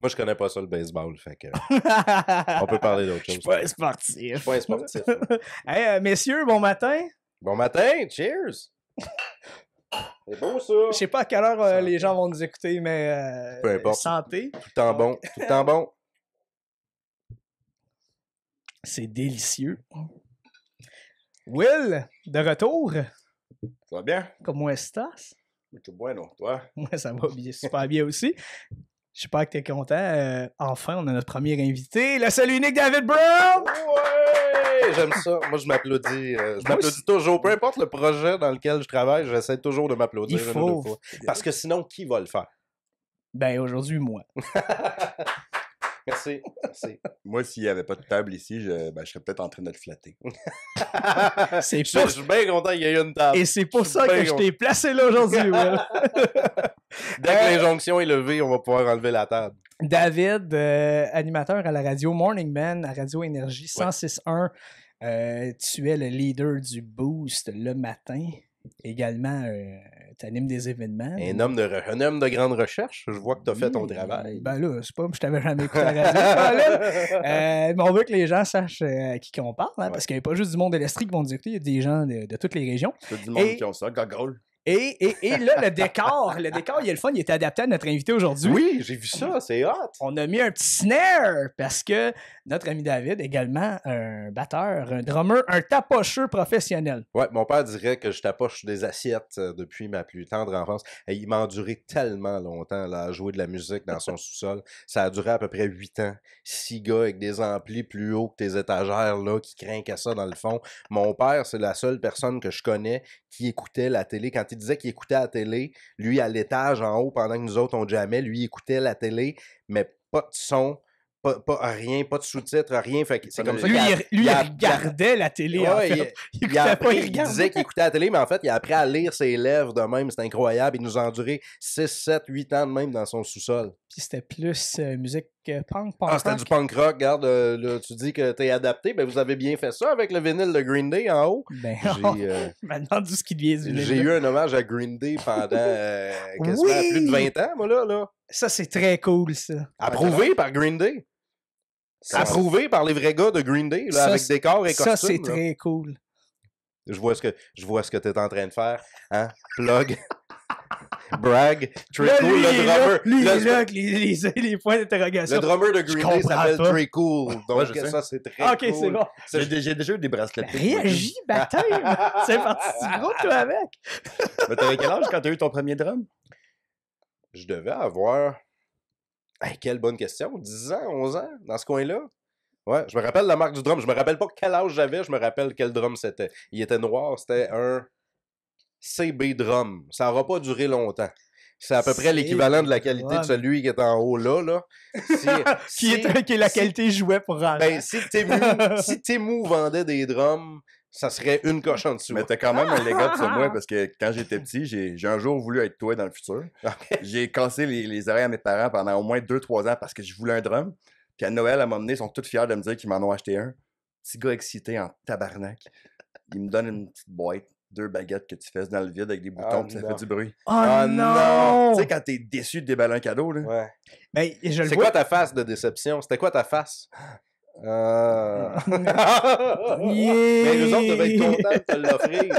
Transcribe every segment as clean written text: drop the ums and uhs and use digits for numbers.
Moi, je connais pas ça, le baseball, fait que on peut parler d'autre chose. Je suis pas un sportif. Je suis pas un sportif. Hey, messieurs, bon matin. Bon matin, cheers! C'est beau, ça! Je sais pas à quelle heure les gens vont nous écouter, mais Peu importe. santé. Tout le temps bon, tout le temps bon. C'est délicieux. Will, de retour. Ça va bien? Comment estás? Mucho bueno, toi? Moi, ça va bien, super bien aussi. J'espère que t'es content. Enfin, on a notre premier invité, le seul unique David Brown! Ouais! J'aime ça. Moi, je m'applaudis. Je m'applaudis toujours. Peu importe le projet dans lequel je travaille, j'essaie toujours de m'applaudir. Il faut. Une ou deux fois. Parce que sinon, qui va le faire? Ben, aujourd'hui, moi. Merci. Merci. Moi, s'il n'y avait pas de table ici, je serais peut-être en train de le flatter. C'est Je pas... suis bien content qu'il y ait une table. Et c'est pour Je suis ça bien que je t'ai placé là aujourd'hui, Will. Dès que l'injonction est levée, on va pouvoir enlever la table. David, animateur à la radio Morning Man, à Radio Énergie 106.1. Tu es le leader du Boost le matin. Également, tu animes des événements. Un homme de grande recherche. Je vois que tu as fait ton travail. Ben là, c'est pas, je t'avais jamais écouté à la radio. Mais on veut que les gens sachent à qui on parle, hein, parce qu'il n'y a pas juste du monde de l'Estrie qui vont nous écouter, il y a des gens de toutes les régions. C'est du monde qui ont ça, gogol. Et là, le décor, il est le fun, il est adapté à notre invité aujourd'hui. Oui, j'ai vu ça, c'est hot. On a mis un petit snare parce que notre ami David, également un batteur, un drummer, un tapocheur professionnel. Ouais, mon père dirait que je tapoche des assiettes depuis ma plus tendre enfance. Et il m'a enduré tellement longtemps là, à jouer de la musique dans son sous-sol. Ça a duré à peu près 8 ans. 6 gars avec des amplis plus hauts que tes étagères là, qui crinquaient ça dans le fond. Mon père, c'est la seule personne que je connais qui écoutait la télé. Quand il disait qu'il écoutait la télé, lui à l'étage en haut, pendant que nous autres on jammait, lui il écoutait la télé, mais pas de son. Pas rien, pas de sous-titres, rien. Fait que c'est comme ça Lui, il regardait la télé. Ouais, en fait. Il disait qu'il écoutait la télé, mais en fait, il a appris à lire ses lèvres de même. C'est incroyable. Il nous a enduré 6, 7, 8 ans de même dans son sous-sol. Puis c'était plus musique punk c'était du punk rock. Regarde, là, tu dis que t'es adapté. Ben, vous avez bien fait ça avec le vinyle de Green Day en haut. Ben, maintenant, tout ce qui vient du J'ai eu un hommage à Green Day pendant quasiment plus de 20 ans, moi, là. Ça, c'est très cool, ça. Approuvé par Green Day. Approuvé par les vrais gars de Green Day, là, ça, avec décor et costume. Ça, c'est très cool. Je vois ce que t'es en train de faire. Hein? Plug. Brag. Très cool. Le drummer. Lui, il est là avec les points d'interrogation. Le drummer de Green Day s'appelle Très Cool. Donc, ouais, ça, c'est très cool. Ok, c'est bon. J'ai déjà eu des bracelets. Réagis, bataille. C'est parti du groupe, toi, avec. Mais t'avais quel âge quand t'as eu ton premier drum? Je devais avoir... Hey, quelle bonne question. 10 ans, 11 ans, dans ce coin-là. Ouais, je me rappelle la marque du drum. Je me rappelle pas quel âge j'avais, je me rappelle quel drum c'était. Il était noir, c'était un CB drum. Ça n'aura pas duré longtemps. C'est à peu près l'équivalent de la qualité de celui qui est en haut là. Qui est la qualité jouet pour rentrer. Ben, si Temu vendait des drums, ça serait une coche en dessous. Mais t'as quand même un légat de ça, moi, parce que quand j'étais petit, j'ai un jour voulu être toi dans le futur. J'ai cassé les oreilles à mes parents pendant au moins 2-3 ans parce que je voulais un drum. Puis à Noël, à un moment donné, ils sont tous fiers de me dire qu'ils m'en ont acheté un. Petit gars excité en tabarnak. Il me donne une petite boîte, 2 baguettes que tu fesses dans le vide avec des boutons, puis ça fait du bruit. Oh non! Tu sais, quand t'es déçu de déballer un cadeau, là. Ouais. Ben, c'est quoi ta face de déception? C'était quoi ta face? Mais eux autres devaient être contents de te l'offrir.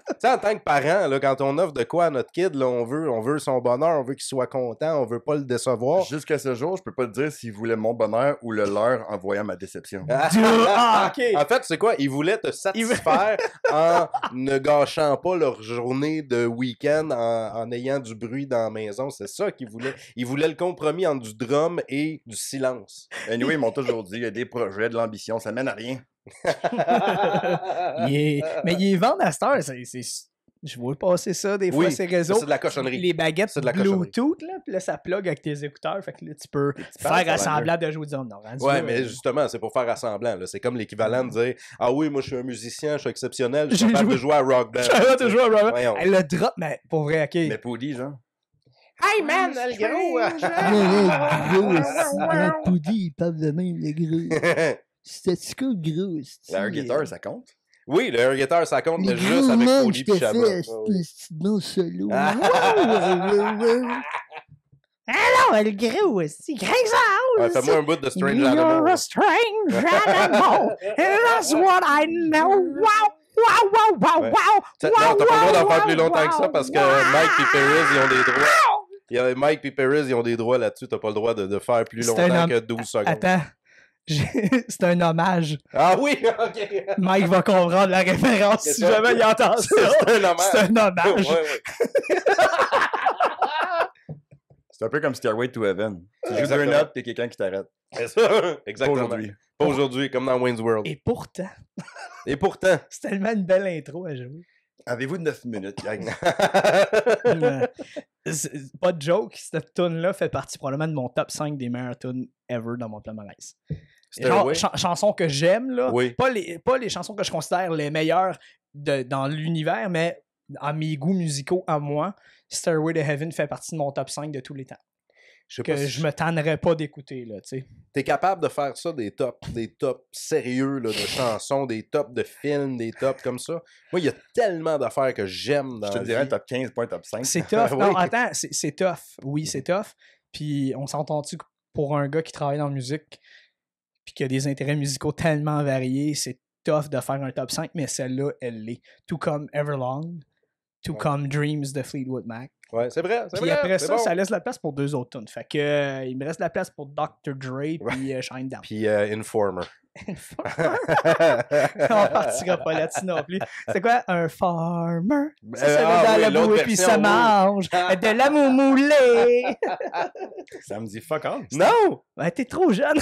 Tu sais, en tant que parent, là, quand on offre de quoi à notre kid, là, on veut son bonheur, on veut qu'il soit content, on veut pas le décevoir. Jusqu'à ce jour, je peux pas te dire s'il voulait mon bonheur ou le leur en voyant ma déception. Okay. En fait, c'est quoi? Ils voulaient te satisfaire en ne gâchant pas leur journée de week-end, en ayant du bruit dans la maison. C'est ça qu'ils voulaient. Ils voulaient le compromis entre du drum et du silence. Anyway, ils m'ont toujours dit, il y a des projets, de l'ambition, ça mène à rien. Mais ils vendent à cette heure. Je vois passer ça des fois, ces réseaux. C'est de la cochonnerie. Les baguettes Bluetooth, là, puis là, ça plug avec tes écouteurs. Fait que là, tu peux faire assemblant de jouer du drum. Ouais, mais justement, c'est pour faire assemblant. C'est comme l'équivalent de dire ah oui, moi, je suis un musicien, je suis exceptionnel, je suis capable de jouer à Rock Band. Je suis capable de jouer à Rock Band. Le drop, mais pour vrai, ok. Mais Poudy, genre. Hey man, le gros! Poudy, il parle de même, le gros. C'était-tu quoi, gros? La air guitar, ça compte? Oui, le air guitar, ça compte, mais juste avec Poudy et Chabot. C'est un petit bon solo. Hello, Ah, le gros aussi. Ouais, fais-moi un bout de Strange You're Animal. a strange animal. And that's what I know. Wow, wow, wow, wow, Ouais. wow. Non, t'as pas le droit d'en faire plus longtemps que ça parce que Mike et Perez, ils ont des droits. Mike et Perez, ils ont des droits là-dessus. T'as pas le droit de faire plus C'est un longtemps homme- que 12 secondes. Attends. C'est un hommage. Ah oui, ok. Mike va comprendre la référence C'est si ça. jamais il entend ça. C'est un hommage. C'est un hommage. Ouais, ouais. C'est un peu comme Stairway to Heaven. Tu joues deux Exactement. notes, puis quelqu'un qui t'arrête. C'est ça. Pas Exactement. aujourd'hui. Pas aujourd'hui, comme dans Wayne's World. Et pourtant, Et pourtant. c'est tellement une belle intro à jouer. Avez-vous 9 minutes, gang? Pas de joke, cette tune-là fait partie probablement de mon top 5 des meilleures tunes ever dans mon palmarès. Genre, Stairway. chansons que j'aime, là. Oui. Pas les chansons que je considère les meilleures dans l'univers, mais à mes goûts musicaux à moi, Stairway to Heaven fait partie de mon top 5 de tous les temps. Je sais Que pas si je me tannerais pas d'écouter, là, tu sais. T'es capable de faire ça, des tops sérieux là, de chansons, des tops de films, des tops comme ça. Moi, il y a tellement d'affaires que j'aime dans Je te la dirais vie. top 15, pas top 5. C'est tough. Oui. Non, attends, c'est tough. Oui, c'est tough. Puis on s'entend-tu que pour un gars qui travaille dans la musique puis qui a des intérêts musicaux tellement variés, c'est tough de faire un top 5, mais celle-là, elle l'est. Tout comme Everlong, tout Ouais. comme Dreams de Fleetwood Mac. Ouais, c'est vrai, c'est Puis vrai. après c'est ça, bon. ça laisse la place pour 2 autres tunes. Fait que il me reste de la place pour Dr. Dre puis Shine Down. Puis Informer. On partira pas là-dessus non plus. C'est quoi un farmer? Ça, c'est ah dans oui, la l'autre boue et puis version, ça oui. mange de la moumoulée. Ça me dit fuck all. Non! Ben, t'es trop jeune.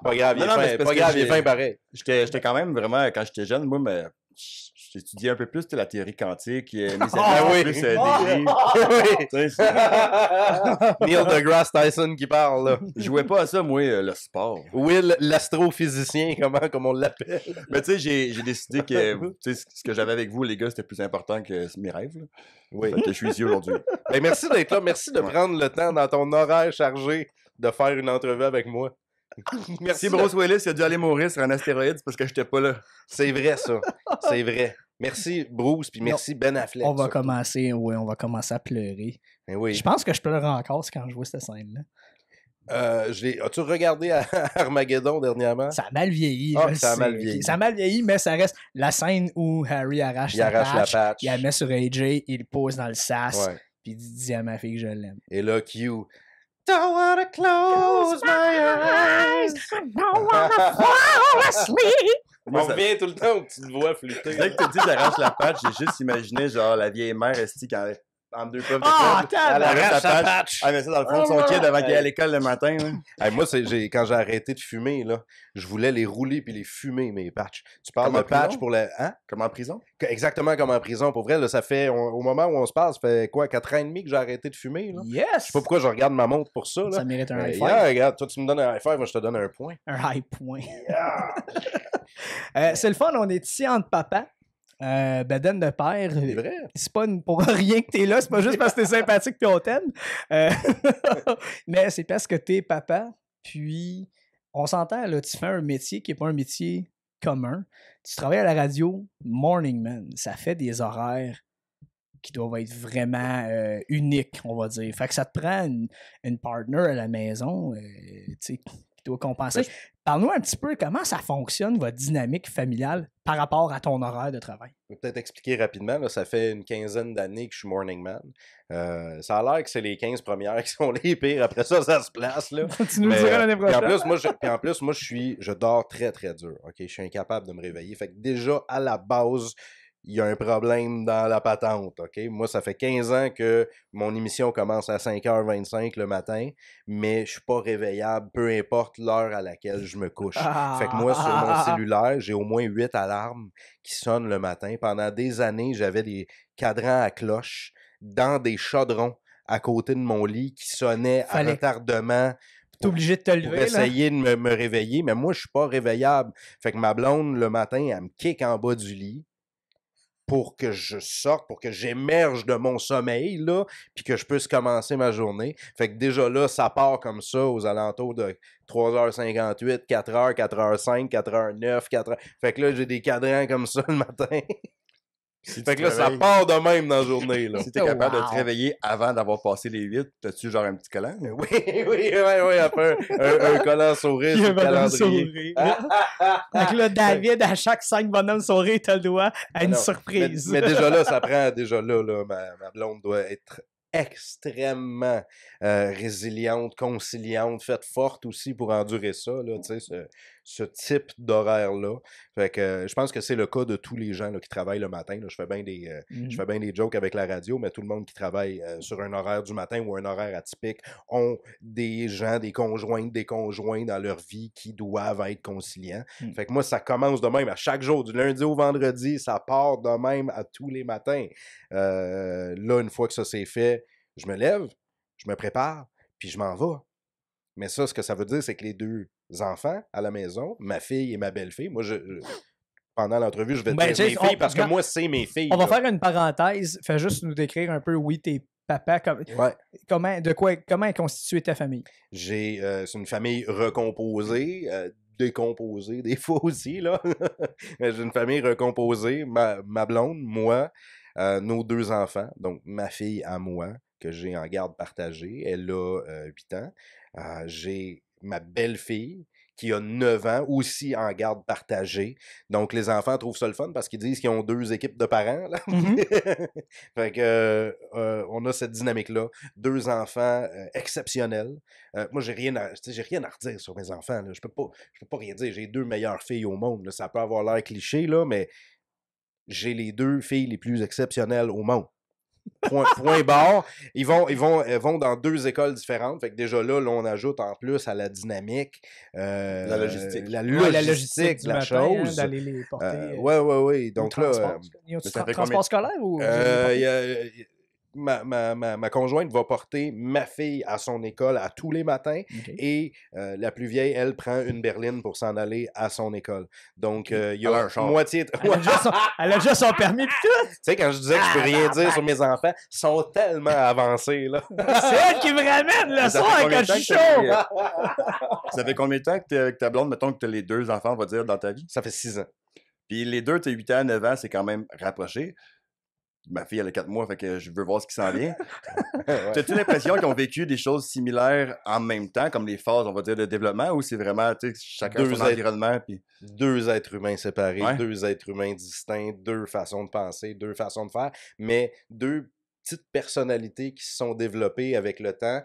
Pas grave, il est Non, mais fin, c'est parce pas que grave, il est j'ai- fin pareil. J'étais quand même vraiment, quand j'étais jeune, moi, mais j'étudiais un peu plus la théorie quantique, mes amis Ah oui. plus des livres. Oui. Tu sais, Neil deGrasse Tyson qui parle, là. je jouais pas à ça, moi, le sport. Will, l'astrophysicien, comme on l'appelle. Mais tu sais, j'ai décidé que tu sais, ce que j'avais avec vous, les gars, c'était plus important que mes rêves. Là. Oui. Fait que je suis ici aujourd'hui. Ben, merci d'être là. Merci de prendre le temps dans ton horaire chargé de faire une entrevue avec moi. Si Bruce Willis a dû aller mourir sur un astéroïde, c'est parce que j'étais pas là. C'est vrai, ça. C'est vrai. Merci, Bruce, puis merci, Ben Affleck. On va surtout. commencer, oui, on va commencer à pleurer. Ben oui. Je pense que je pleure encore quand je vois cette scène-là. As-tu regardé Armageddon dernièrement? Ça a mal vieilli. Ah, je ça a sais. mal vieilli. Ça a mal vieilli, mais ça reste la scène où Harry arrache, Il arrache la patch. il la met sur AJ, il le pose dans le sas, Ouais. puis il dit à ma fille que je l'aime. Et là, Q. Don't wanna close my eyes. I don't wanna fall asleep. Moi, On ça- revient tout le temps aux petites voix flûtées. Dès que tu dis j'arrache la patch, j'ai juste imaginé genre la vieille mère esti qui en deux puffs de Ah, clope, attends, elle arrache arrache la la patch. patch. Elle met ça dans le fond de son kid avant qu'elle aille à l'école le matin. Là. Hey, moi, quand j'ai arrêté de fumer, là, je voulais les rouler puis les fumer, mes patchs. Tu parles Comme en de patch prison? pour le... Hein? Comme en prison. Exactement comme en prison. Pour vrai, là, ça fait... au moment où on se parle, ça fait quoi, 4 ans et demi que j'ai arrêté de fumer, là? Yes! Je sais pas pourquoi je regarde ma montre pour ça, là. Ça mérite un high five. Yeah, regarde, toi, tu me donnes un high five, moi, je te donne un point. Un high point. C'est le fun, on est ici entre papa. Bedaine de père. C'est vrai? C'est pas pour rien que t'es là, c'est pas juste parce que t'es sympathique puis on t'aime. Mais c'est parce que t'es papa. Puis, on s'entend, là, tu fais un métier qui est pas un métier commun. Tu travailles à la radio Morning Man. Ça fait des horaires qui doivent être vraiment uniques, on va dire. Fait que ça te prend une partner à la maison, tu sais, qui doit compenser. Parle-nous un petit peu comment ça fonctionne, votre dynamique familiale, par rapport à ton horaire de travail. Je vais peut-être expliquer rapidement. Là, ça fait une quinzaine d'années que je suis morning man. Ça a l'air que c'est les 15 premières qui sont les pires. Après ça, ça se place. Là. Tu nous le diras l'année puis prochaine. en plus, moi, je dors très, très dur. Ok, je suis incapable de me réveiller. Fait que déjà, à la base, il y a un problème dans la patente, OK? Moi, ça fait 15 ans que mon émission commence à 5h25 le matin, mais je suis pas réveillable, peu importe l'heure à laquelle je me couche. Fait que moi, sur mon cellulaire, j'ai au moins 8 alarmes qui sonnent le matin. Pendant des années, j'avais des cadrans à cloche dans des chaudrons à côté de mon lit qui sonnaient à Fallait- retardement T'es obligé de te pour lever, là. essayer de me réveiller, mais moi, je suis pas réveillable. Fait que ma blonde, le matin, elle me kick en bas du lit pour que je sorte, pour que j'émerge de mon sommeil, là, puis que je puisse commencer ma journée. Fait que déjà là, ça part comme ça aux alentours de 3h58, 4h, 4h05, 4h09, 4h... Fait que là, j'ai des cadrans comme ça le matin. Si Fait que là, ça part de même dans la journée. Là. Si t'es capable de te réveiller avant d'avoir passé les 8, t'as-tu genre un petit collant? Oui, après un collant sourire sur le calendrier. Fait que là, David, à chaque 5 bonhommes sourire, t'as le droit à une surprise. Mais déjà là, ça prend, là, ma blonde doit être extrêmement résiliente, conciliante, faite forte aussi pour endurer ça, là, tu sais, ce type d'horaire-là. Fait que je pense que c'est le cas de tous les gens là, qui travaillent le matin. Là. Je fais bien des jokes avec la radio, mais tout le monde qui travaille sur un horaire du matin ou un horaire atypique ont des gens, des conjoints dans leur vie qui doivent être conciliants. Fait que moi, ça commence de même à chaque jour, du lundi au vendredi, ça part de même à tous les matins. Là, une fois que ça c'est fait, je me lève, je me prépare, puis je m'en vais. Mais ça, ce que ça veut dire, c'est que les 2 enfants à la maison, ma fille et ma belle-fille, moi, pendant l'entrevue, je vais dire mes filles parce que moi, c'est mes filles. On va faire une parenthèse. Fais juste nous décrire un peu, tes papas. Comment est constituée ta famille? C'est une famille recomposée, décomposée des fois aussi, là. J'ai une famille recomposée. Ma blonde, moi, nos 2 enfants, donc ma fille à moi, que j'ai en garde partagée, elle a 8 ans. J'ai ma belle-fille qui a 9 ans, aussi en garde partagée. Donc, les enfants trouvent ça le fun parce qu'ils disent qu'ils ont 2 équipes de parents. Là. Fait que, on a cette dynamique-là. 2 enfants exceptionnels. Moi, j'ai rien à redire sur mes enfants. Là. Je peux pas rien dire. J'ai 2 meilleures filles au monde. Là. Ça peut avoir l'air cliché, là, mais j'ai les 2 filles les plus exceptionnelles au monde. Point barre. Ils vont dans 2 écoles différentes. Fait que déjà là, on ajoute en plus à la dynamique la logistique. La logistique de la chose. D'aller les porter. Oui. Donc là. Transport scolaire ou. Ma conjointe va porter ma fille à son école à tous les matins et la plus vieille, elle, prend une berline pour s'en aller à son école. Donc, il y a moitié... Elle a déjà son permis de tout! Tu sais, quand je disais que je peux rien dire sur mes enfants, ils sont tellement avancés, là. C'est elle qui me ramène le soir quand je suis chaud! Ça fait combien de temps que t'es avec ta blonde, mettons que t'as les 2 enfants, on va dire, dans ta vie? Ça fait 6 ans. Puis les 2, t'as 8 ans, 9 ans, c'est quand même rapproché. Ma fille, elle a 4 mois, fait que je veux voir ce qui s'en vient. T'as-tu l'impression qu'ils ont vécu des choses similaires en même temps, comme les phases, on va dire, de développement, ou c'est vraiment, tu sais, chacun son environnement? Puis... 2 êtres humains séparés, 2 êtres humains distincts, 2 façons de penser, 2 façons de faire, mais 2 petites personnalités qui se sont développées avec le temps,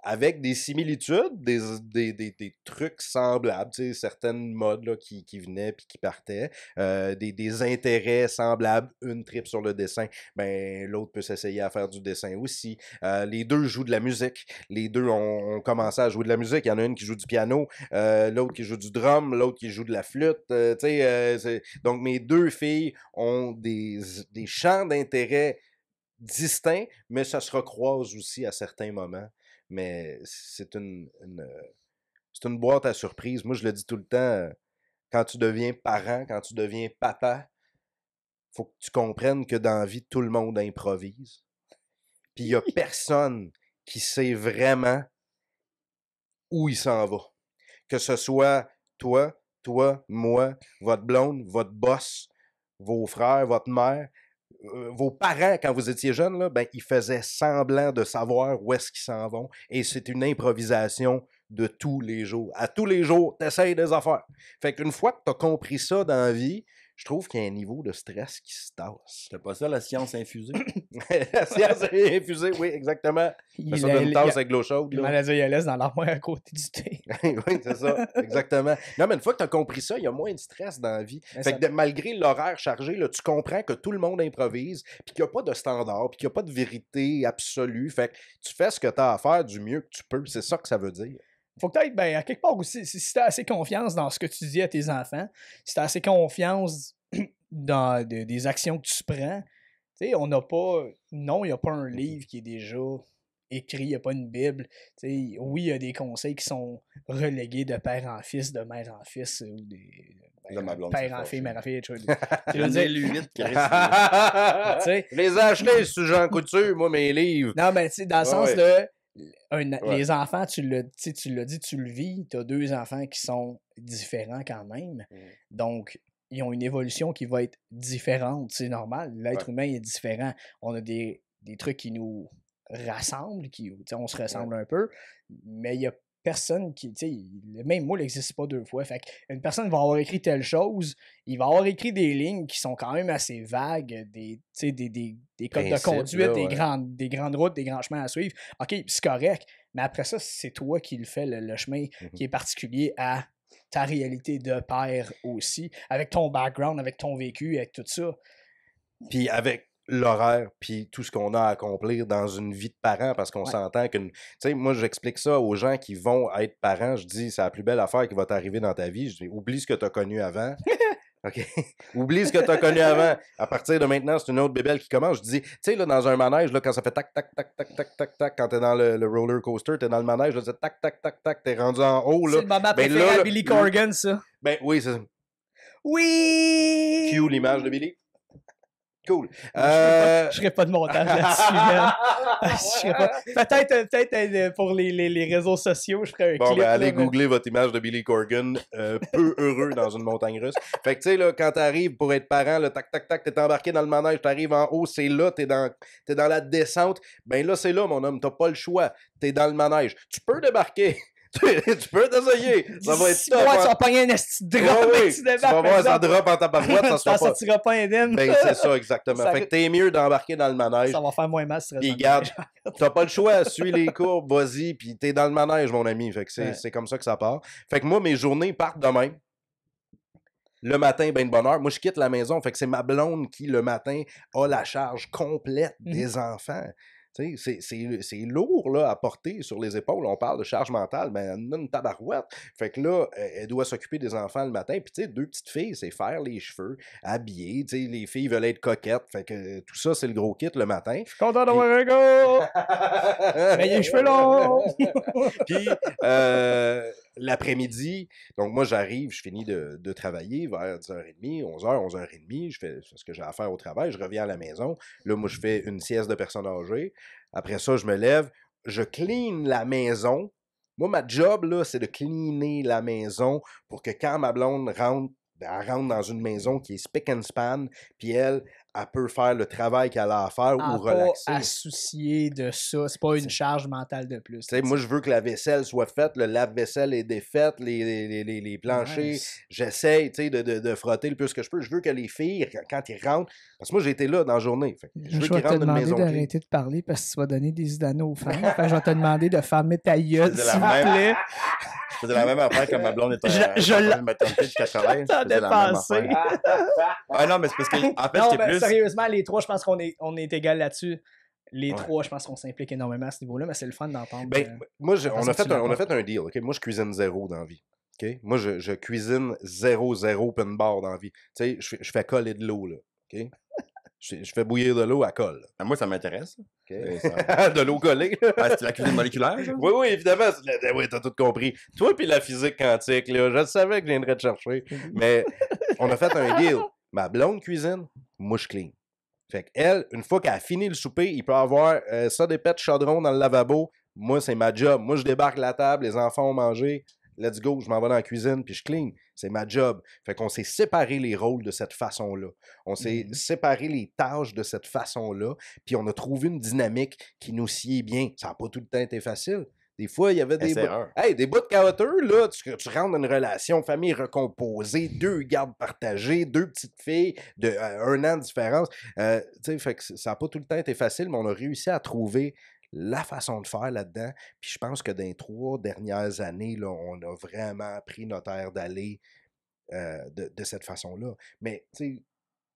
avec des similitudes, des trucs semblables, tu sais, certaines modes là, qui venaient puis qui partaient, des intérêts semblables, une tripe sur le dessin, ben l'autre peut s'essayer à faire du dessin aussi. Les 2 jouent de la musique, les 2 ont commencé à jouer de la musique, il y en a une qui joue du piano, l'autre qui joue du drum, l'autre qui joue de la flûte, tu sais, donc mes 2 filles ont des champs d'intérêt distincts, mais ça se recroise aussi à certains moments. Mais c'est une boîte à surprises. Moi, je le dis tout le temps, quand tu deviens parent, quand tu deviens papa, faut que tu comprennes que dans la vie, tout le monde improvise. Puis il n'y a personne qui sait vraiment où il s'en va. Que ce soit toi, moi, votre blonde, votre boss, vos frères, votre mère, vos parents, quand vous étiez jeunes, là, ben, ils faisaient semblant de savoir où est-ce qu'ils s'en vont. Et c'est une improvisation de tous les jours. À tous les jours, tu essayes des affaires. Fait qu'une fois que tu as compris ça dans la vie, je trouve qu'il y a un niveau de stress qui se tasse. C'est pas ça, la science infusée? La science infusée, oui, exactement. Fais ça d'une tasse avec l'eau chaude. Il m'a dit, il laisse dans l'armoire à côté du thé. Oui, c'est ça, exactement. Non, mais une fois que tu as compris ça, il y a moins de stress dans la vie. Fait que malgré l'horaire chargé, là, tu comprends que tout le monde improvise, puis qu'il n'y a pas de standard, puis qu'il n'y a pas de vérité absolue. Fait que tu fais ce que tu as à faire du mieux que tu peux. C'est ça que ça veut dire. Faut que tu aies, à quelque part aussi, si tu as assez confiance dans ce que tu dis à tes enfants, si tu as assez confiance dans des actions que tu prends, tu sais, on n'a pas... Non, il n'y a pas un livre qui est déjà écrit, il n'y a pas une Bible. T'sais, oui, il y a des conseils qui sont relégués de père en fils, de mère en fils, ou des... père en fille, mère en fille, tu veux dire... Je les ai achetés sur Jean Couture, moi, mes livres. Non, mais tu sais, dans le sens de... Les enfants, tu l'as dit, tu le vis, tu as 2 enfants qui sont différents quand même. Donc, ils ont une évolution qui va être différente. C'est normal. L'être humain est différent. On a des trucs qui nous rassemblent, on se ressemble un peu, mais il y a personne qui, le même mot n'existe pas deux fois. Fait qu'une personne va avoir écrit telle chose, il va avoir écrit des lignes qui sont quand même assez vagues, des codes de conduite, là, des grandes routes, des grands chemins à suivre. OK, c'est correct, mais après ça, c'est toi qui le fais, le chemin qui est particulier à ta réalité de père aussi, avec ton background, avec ton vécu, avec tout ça. Puis avec l'horaire, puis tout ce qu'on a à accomplir dans une vie de parent, parce qu'on s'entend que, tu sais, moi, j'explique ça aux gens qui vont être parents, je dis, c'est la plus belle affaire qui va t'arriver dans ta vie, je dis, oublie ce que tu as connu avant. OK? Oublie ce que tu as connu avant. À partir de maintenant, c'est une autre bébelle qui commence. Je dis, tu sais, là, dans un manège, là, quand ça fait tac, tac, tac, tac, tac, tac, tac, quand t'es dans le roller coaster, t'es dans le manège, là, c'est tac, tac, tac, tac, t'es rendu en haut, là. C'est le moment préféré à Billy Corgan, ça. Ben oui, c'est ça. Oui! Cue l'image de Billy. Cool. Je ferai pas de montage là-dessus. Peut-être pour les réseaux sociaux, je ferai un clip. Bon, ben, allez googler votre image de Billy Corgan, peu heureux dans une montagne russe. Fait que, tu sais, là, quand t'arrives pour être parent, là, tac, tac, tac, t'es embarqué dans le manège, t'arrives en haut, c'est là, t'es dans la descente. Ben là, c'est là, mon homme, t'as pas le choix. T'es dans le manège. Tu peux débarquer. Tu peux t'essayer. Ça va être top. Tu vas pogner un esti de drop. Tu vas voir, ça drop en tabarouette. Ça sera pas. Sortira pas indemne. Ben, c'est ça, exactement. Fait que t'es mieux d'embarquer dans le manège. Ça va faire moins mal. Puis garde, t'as pas le choix. Suis les courbes, vas-y. Puis t'es dans le manège, mon ami. Fait que c'est comme ça que ça part. Fait que moi, mes journées partent de même. Le matin, ben de bonne heure. Moi, je quitte la maison. Fait que c'est ma blonde qui, le matin, a la charge complète des enfants. C'est lourd là, à porter sur les épaules. On parle de charge mentale, ben elle a une tabarouette. Fait que là, elle doit s'occuper des enfants le matin. Puis tu sais, deux petites filles, c'est faire les cheveux, habiller. Tu sais, les filles veulent être coquettes. Fait que tout ça, c'est le gros kit le matin. Je suis content d'avoir un gars! Mais les cheveux longs! Puis l'après-midi, donc moi j'arrive, je finis de travailler vers 10h30, 11h, 11h30, je fais ce que j'ai à faire au travail, je reviens à la maison. Là, moi, je fais une sieste de personnes âgées. Après ça, je me lève, je clean la maison. Moi, ma job, là, c'est de cleaner la maison pour que quand ma blonde rentre, elle rentre dans une maison qui est spick and span, puis elle peut faire le travail qu'elle a à faire ou relaxer. Pas à soucier de ça. C'est pas une charge mentale de plus. Moi, je veux que la vaisselle soit faite, le lave-vaisselle est défaite, les planchers. Nice. J'essaye de frotter le plus que je peux. Je veux que les filles, quand ils rentrent, parce que moi, j'ai été là dans la journée. Je veux qu'ils rentrent dans une maison. Je vais te demander d'arrêter de parler parce que tu vas donner des idées aux femmes. Je vais te demander de fermer ta gueule, s'il vous plaît. Je faisais la même affaire quand ma blonde était en maternité de 80. T'en passé. Ah non, mais c'est parce que, en fait, j'étais plus... Sérieusement, les trois, je pense qu'on est égal là-dessus. Les trois, je pense qu'on s'implique énormément à ce niveau-là, mais c'est le fun d'entendre. Ben, moi, on a fait un deal. Okay? Moi, je cuisine zéro dans la vie. Okay? Moi, je cuisine zéro open bar dans la vie. Tu sais, je fais coller de l'eau, là. Okay? Je fais bouillir de l'eau à colle. Ah, moi, ça m'intéresse. Okay. De l'eau collée. Ah, c'est la cuisine moléculaire, ça? Oui, évidemment. Oui, t'as tout compris. Toi puis la physique quantique, là, je savais que je viendrais te chercher. Mais on a fait un deal. Ma blonde cuisine, moi, je clean. Fait qu'elle, une fois qu'elle a fini le souper, il peut avoir ça des pets de chaudron dans le lavabo. Moi, c'est ma job. Moi, je débarque la table, les enfants ont mangé. Let's go, je m'en vais dans la cuisine, puis je clean. C'est ma job. Fait qu'on s'est séparé les rôles de cette façon-là. On s'est séparé les tâches de cette façon-là, puis on a trouvé une dynamique qui nous sied bien. Ça n'a pas tout le temps été facile. Des fois, il y avait des bouts de caoteux, là. Tu rentres dans une relation, famille recomposée, 2 gardes partagés, 2 petites filles de 1 an de différence. Fait que ça n'a pas tout le temps été facile, mais on a réussi à trouver la façon de faire là-dedans. Puis je pense que dans les 3 dernières années, là, on a vraiment pris notre air d'aller de cette façon-là. Mais, tu sais,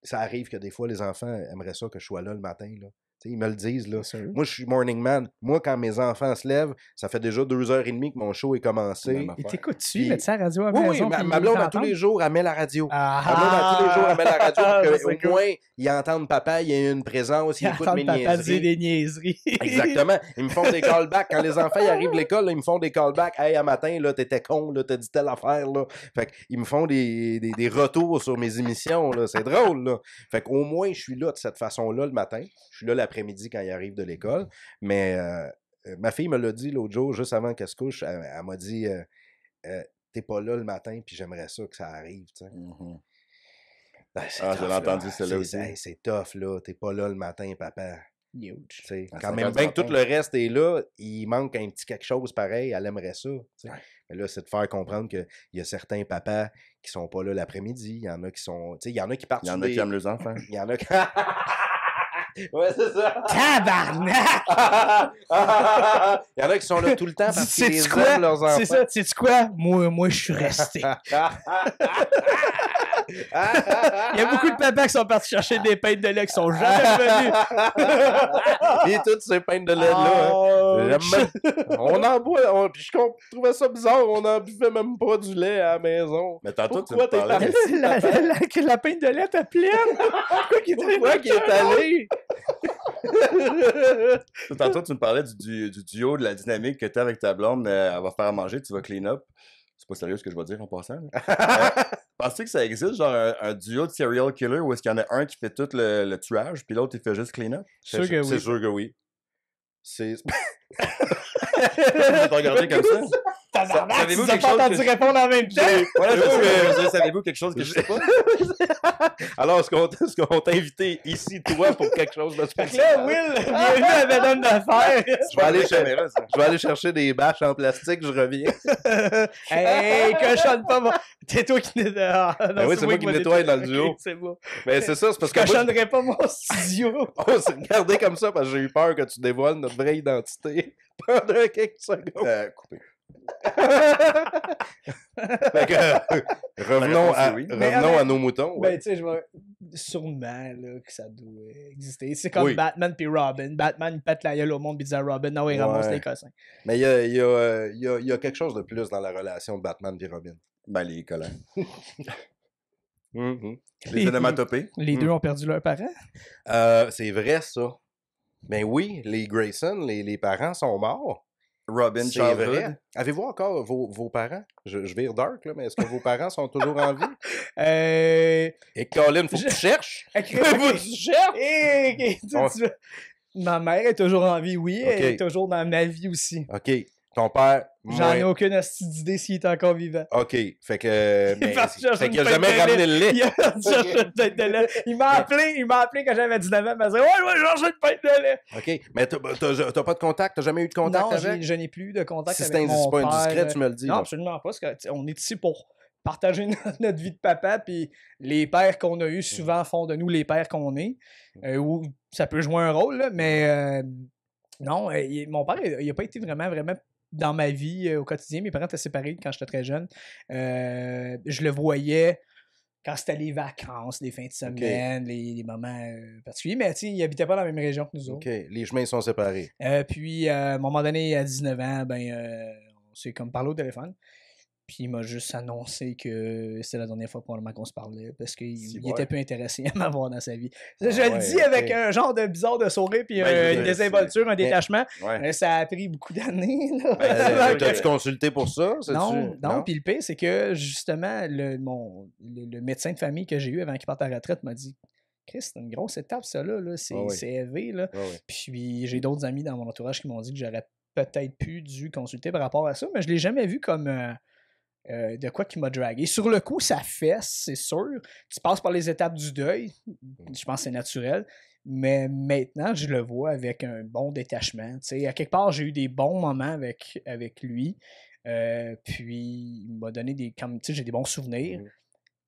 ça arrive que des fois, les enfants aimeraient ça que je sois là le matin, là. Ils me le disent, là. Moi, je suis morning man. Moi, quand mes enfants se lèvent, ça fait déjà 2h30 que mon show est commencé. Et t'écoutes-tu? Mets-tu la radio à la maison? Oui, ma blonde, à tous les jours, elle met la radio. Ma blonde, à tous les jours, elle met la radio pour qu'au moins, ils entendent papa, il y a une présence, ils écoutent mes niaiseries. Papa dire des niaiseries. Exactement. Ils me font des callbacks. Quand les enfants ils arrivent de l'école, là, ils me font des callbacks. Hey, à matin, là, t'étais con, là, t'as dit telle affaire, là. Fait qu'ils me font des retours sur mes émissions, là. C'est drôle, là. Fait qu'au moins, je suis là de cette façon-là le matin. Je suis là l'après-midi quand ils arrivent de l'école. Mais ma fille me l'a dit l'autre jour, juste avant qu'elle se couche. Elle m'a dit t'es pas là le matin, puis j'aimerais ça que ça arrive. Ben, c'est Ah, tough, j'avais là. entendu celle-là aussi. C'est tough, là. T'es pas là le matin, papa. Huge. Tu sais, À quand 5 même heures bien du que tout matin. le reste est là, il manque un petit quelque chose pareil, elle aimerait ça. Tu sais. Ouais. Mais là, c'est de faire comprendre qu'il y a certains papas qui sont pas là l'après-midi. Il y en a qui sont. Tu sais, il y en a qui partent Il y en sur a des- qui aiment leurs enfants. Il y en a qui. Ouais, c'est ça. Tabarnak! Il y en a qui sont là tout le temps parce qu'ils Sais-tu les quoi? aiment, leurs enfants. C'est ça, sais-tu quoi? Moi, je suis resté. Il y a beaucoup de papas qui sont partis chercher des peintes de lait qui sont jamais revenus. Et toutes ces peintes de lait-là. Hein. On en boit. Puis je trouvais ça bizarre, on n'en buvait même pas du lait à la maison. Mais tantôt, Pourquoi tu me t'es parlais... La peinte de lait est pleine. Pourquoi qu'il est allé? Tantôt, tu me parlais du duo, de la dynamique que tu as avec ta blonde. Elle va faire à manger, tu vas clean up. C'est pas sérieux ce que je vais dire en passant. Penses-tu que ça existe, genre un duo de serial killer où est-ce qu'il y en a un qui fait tout le tuage, puis l'autre il fait juste clean up? Sûr que C'est oui. sûr que oui. C'est. Tu vas te regarder comme ça? Tabarnak, tu Savez-vous nous as quelque pas chose entendu que- répondre en même temps. Voilà, je veux dire, savez-vous quelque chose que je sais pas? Alors, est-ce qu'on t'a invité ici, toi, pour quelque chose de Fait que spécial? là, Will, bienvenue à Madame d'affaires. Je vais aller chercher- caméra, ça. Je vais aller chercher des bâches en plastique, je reviens. Hey, cochonne pas, moi. C'est toi qui nettoie. Ben oui, c'est moi qui nettoie dans le duo. Ok, c'est bon. Mais c'est ça, c'est parce que moi, Cochonnerais pas mon studio. on s'est regardé comme ça parce que j'ai eu peur que tu dévoiles notre vraie identité pendant quelques secondes. Coupé. Fait que, revenons réponse à, est oui. revenons à nos moutons. ouais. Ben, tu sais, je vais. Sûrement, là, que ça doit exister. C'est comme Oui. Batman puis Robin. Batman, il pète la gueule au monde puis dit à Robin, non, il ramasse Ouais. les cossins. Mais il y a quelque chose de plus dans la relation de Batman et Robin. Ben, les collants. Mhm. Les onomatopées. Les deux ont perdu leurs parents. C'est vrai, ça. Ben oui, les Grayson, les parents sont morts. Robin C'est Childhood. vrai. Avez-vous encore vos parents? Je vire dark, là, mais est-ce que vos parents sont toujours en vie? Et Colin, faut que tu cherches. Faut que tu cherches. Ma mère est toujours en vie, oui. Elle Ok. est toujours dans ma vie aussi. OK. Ton père, J'en ai moins. aucune hostie d'idée s'il est encore vivant. OK. Fait que. Il est parti chercher fait une qu'il a pinte jamais de ramené le lait. Il a parti chercher une pinte de lait. Il m'a appelé quand j'avais 19 ans. Il m'a dit, ouais, je vais chercher une pinte de lait. OK. Mais t'as pas de contact? T'as jamais eu de contact Non, avec? je n'ai plus eu de contact Si avec c'est mon pas père. indiscret, tu me le dis. Non, là. absolument pas. Parce que, tu sais, on est ici pour partager notre vie de papa, puis les pères qu'on a eus souvent font de nous les pères qu'on est. Ou ça peut jouer un rôle, là, mais non, mon père, il n'a pas été vraiment dans ma vie au quotidien. Mes parents étaient séparés quand j'étais très jeune. Je le voyais quand c'était les vacances, les fins de semaine, les moments particuliers, mais tu sais, il habitait pas dans la même région que nous autres. OK. Les chemins sont séparés. Puis, à un moment donné, à 19 ans, on s'est comme parlé au téléphone. Puis, il m'a juste annoncé que c'était la dernière fois probablement qu'on se parlait parce qu'il était plus intéressé à m'avoir dans sa vie. Je le dis avec un genre de bizarre de sourire, puis une désinvolture, un détachement. Ouais. Ça a pris beaucoup d'années. là. T'as-tu consulté pour ça? Non, puis le pire, c'est que justement, le médecin de famille que j'ai eu avant qu'il parte à la retraite m'a dit Chris, c'est une grosse étape, ça, là. C'est élevé, là. Ouais, ouais. Puis j'ai d'autres amis dans mon entourage qui m'ont dit que j'aurais peut-être dû consulter par rapport à ça, mais je l'ai jamais vu comme de quoi qui m'a dragué. Sur le coup, ça fesse, c'est sûr. Tu passes par les étapes du deuil. Je pense que c'est naturel. Mais maintenant, je le vois avec un bon détachement. T'sais, à quelque part, j'ai eu des bons moments avec lui. Puis, il m'a donné j'ai des bons souvenirs.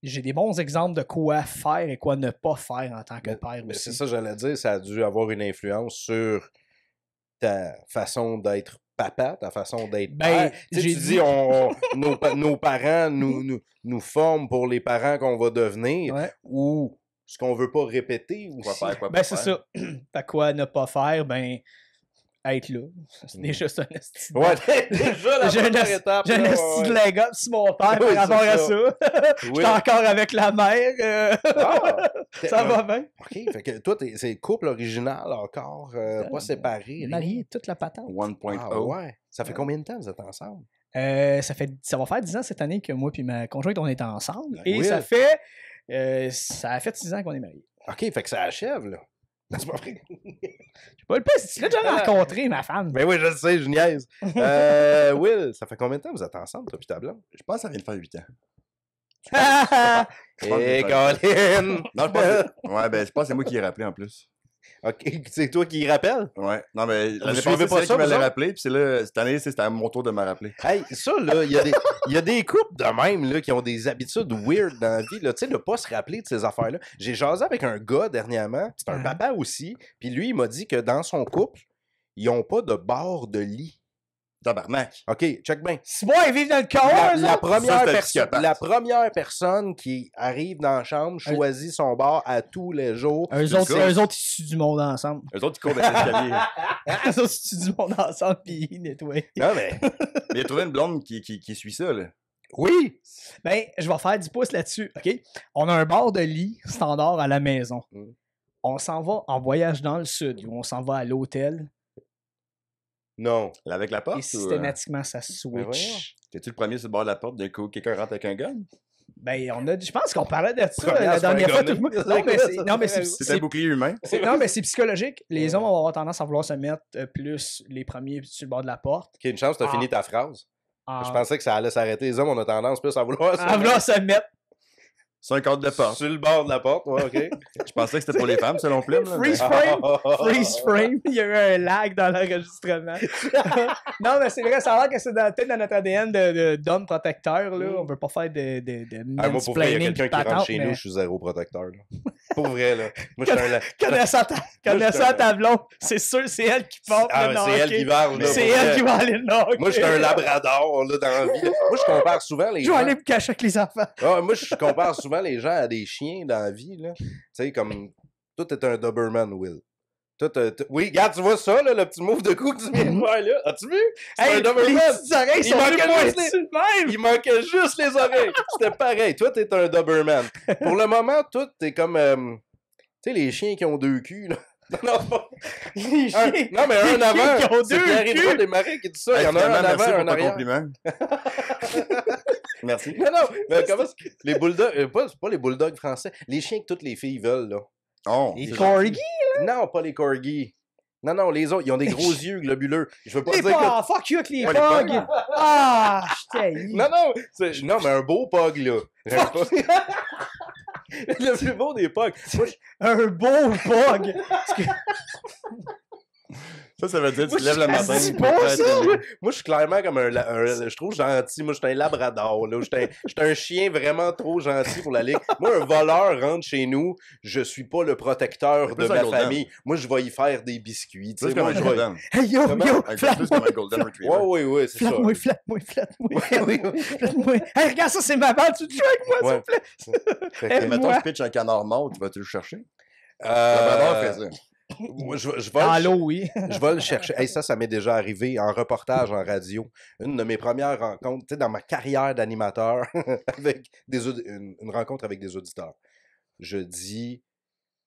J'ai des bons exemples de quoi faire et quoi ne pas faire en tant que père Mais aussi. c'est ça, j'allais dire, ça a dû avoir une influence sur ta façon d'être papa, ta façon d'être père. Tu sais, tu dis, nos parents nous forment pour les parents qu'on va devenir Ouais. ou ce qu'on veut pas répéter. Ou Quoi faire, quoi Ben, pas c'est faire. ça. Fait quoi ne pas faire, être là. C'est déjà ça, un esti de- Ouais, déjà la J'ai un première esti- étape. J'ai un là, esti de ouais. leg up sur mon père Oui, par rapport c'est à ça. ça. Oui. J'étais encore avec la mère. Ah! Ça va bien. OK, fait que toi, c'est couple original encore, pas séparé. rien. Marié, toute la patente. 1.0. Ah, ouais. Ça fait combien de temps que vous êtes ensemble? Ça va faire 10 ans cette année que moi et ma conjointe, on est ensemble. Et Oui. ça a fait 6 ans qu'on est mariés. OK, fait que ça achève, là. C'est pas vrai. J'ai pas le pire, tu l'as déjà rencontré, ma femme. Mais oui, je le sais, je niaise. Will, ça fait combien de temps que vous êtes ensemble, toi et ta blonde? Je pense que ça vient de faire 8 ans. Et Colin! Non, je pense que... Ouais, ben, je pense que c'est moi qui l'ai rappelé en plus. OK, c'est toi qui rappelle? Ouais. Non, mais l'année suivez passée, pas c'est ça, elle qui me vous l'a autres? rappelé, puis c'est là, cette année, c'était à mon tour de me rappeler. Hey, ça, là, il y a des couples de même, là, qui ont des habitudes weird dans la vie, là. Tu sais, de pas se rappeler de ces affaires-là. J'ai jasé avec un gars dernièrement, c'est un papa aussi, puis lui, il m'a dit que dans son couple, ils ont pas de bord de lit. Tabarnak. OK, check bien. C'est moi, ils vivent dans le corps, La psychopathe. première personne qui arrive dans la chambre choisit son bar à tous les jours. Eux autres, ils tuent du monde ensemble. Eux autres, ils courent dans l'escalier. Eux autres, ils tuent du monde ensemble, puis ils nettoient. Non, mais... Mais il a trouvé une blonde qui suit ça, là. Oui! Ben, je vais faire 10 pouces là-dessus, OK? On a un bar de lit standard à la maison. On s'en va en voyage dans le sud, ou on s'en va à l'hôtel, Non. Là, avec la porte. et systématiquement, ça voyons. switch. T'es-tu le premier sur le bord de la porte, d'un coup, quelqu'un rentre avec un gun? Ben, je pense qu'on parlait de ça Première la à se faire dernière fois. gonner. Tout le monde- Non, mais C'est un bouclier humain. non, mais c'est psychologique. Les hommes vont avoir tendance à vouloir se mettre plus les premiers sur le bord de la porte. OK, une chance, t'as fini ta phrase. En... Je pensais que ça allait s'arrêter. Les hommes, on a tendance plus à vouloir à vouloir se mettre C'est un cadre de porte. sur le bord de la porte. Ouais, OK. Je pensais que c'était pour les femmes, selon Plume. Là, freeze frame. Freeze frame. Il y a eu un lag dans l'enregistrement. Non, mais c'est vrai, ça a l'air que c'est peut-être dans notre ADN d'homme protecteur. Là. On veut pas faire de Ah, moi, pour vrai, il y a mansplaining quelqu'un puis qui rentre patente, chez mais- nous, je suis zéro protecteur. Là. Pour vrai, là. Moi, je suis un... Connaissant ta blonde, c'est sûr, c'est elle qui porte Ah, le c'est elle hockey. qui varge, là. C'est pour elle vrai. qui va aller le hockey. Moi, je suis un labrador, là, dans la vie. Moi, je compare souvent les Je vais gens... aller me cacher avec les enfants. Ah, moi, je compare souvent les gens à des chiens dans la vie, là. Tu sais, comme... Toi, t'es un Doberman, Will. Toi, oui, regarde, tu vois ça, là, le petit move de cou que tu viens de faire, là. As-tu vu? C'est Hey, un Doberman. les petites oreilles Il sont manquait plus juste pointues de même. Il manquait juste les oreilles. C'était pareil. Toi, t'es un Doberman. Pour le moment, toi, t'es comme... tu sais, les chiens qui ont deux culs, là. Non, pas... Les chiens. non, mais un les avant. chiens qui ont C'est deux Pierre-Yves culs. Desmarais qui dit ça. Il y en a un Finalement, en merci avant, pour un ton arrière. compliment. Merci. Non, mais comment les bulldogs... pas les bulldogs français. Les chiens que toutes les filles veulent, là. Oh, Les c'est corgis. Non, pas les corgis. Non, les autres, ils ont des gros yeux globuleux. Je veux pas Les dire que... pogs. Fuck you avec les Ouais, les pogs. pogs. Ah, je t'ai Non, mais un beau pug, là. Le plus beau des pugs. Moi, un beau pog. Ça veut dire que Moi, tu te lèves le je matin. dis tu pas peux ça. faire télé. moi, je suis clairement comme je trouve gentil. Moi, je suis un labrador, là. Je suis un chien vraiment trop gentil pour la ligue. Moi, un voleur rentre chez nous, je suis pas le protecteur C'est de plus un ma golden. famille. Moi, je vais y faire des biscuits. tu Plus sais. comme Moi, un je vais... golden. Hey, yo, Comment? yo, Plus flatte-moi. comme un golden retriever. Ouais, c'est ça. Flatte-moi, flatte-moi, flatte-moi. Oui. Flatte-moi. Hey, regarde ça, c'est ma balle. Tu te joues avec moi, s'il Ouais. te plaît. Fait Hey, que, Et mettons, moi- je pitch un canard mort, tu vas-tu le chercher? euh, Labrador fait ça. moi, je vais Ah, le- l'eau, oui. Je vais le chercher. Hey, ça m'est déjà arrivé en reportage en radio. Une de mes premières rencontres, tu sais, dans ma carrière d'animateur, avec une rencontre avec des auditeurs. Je dis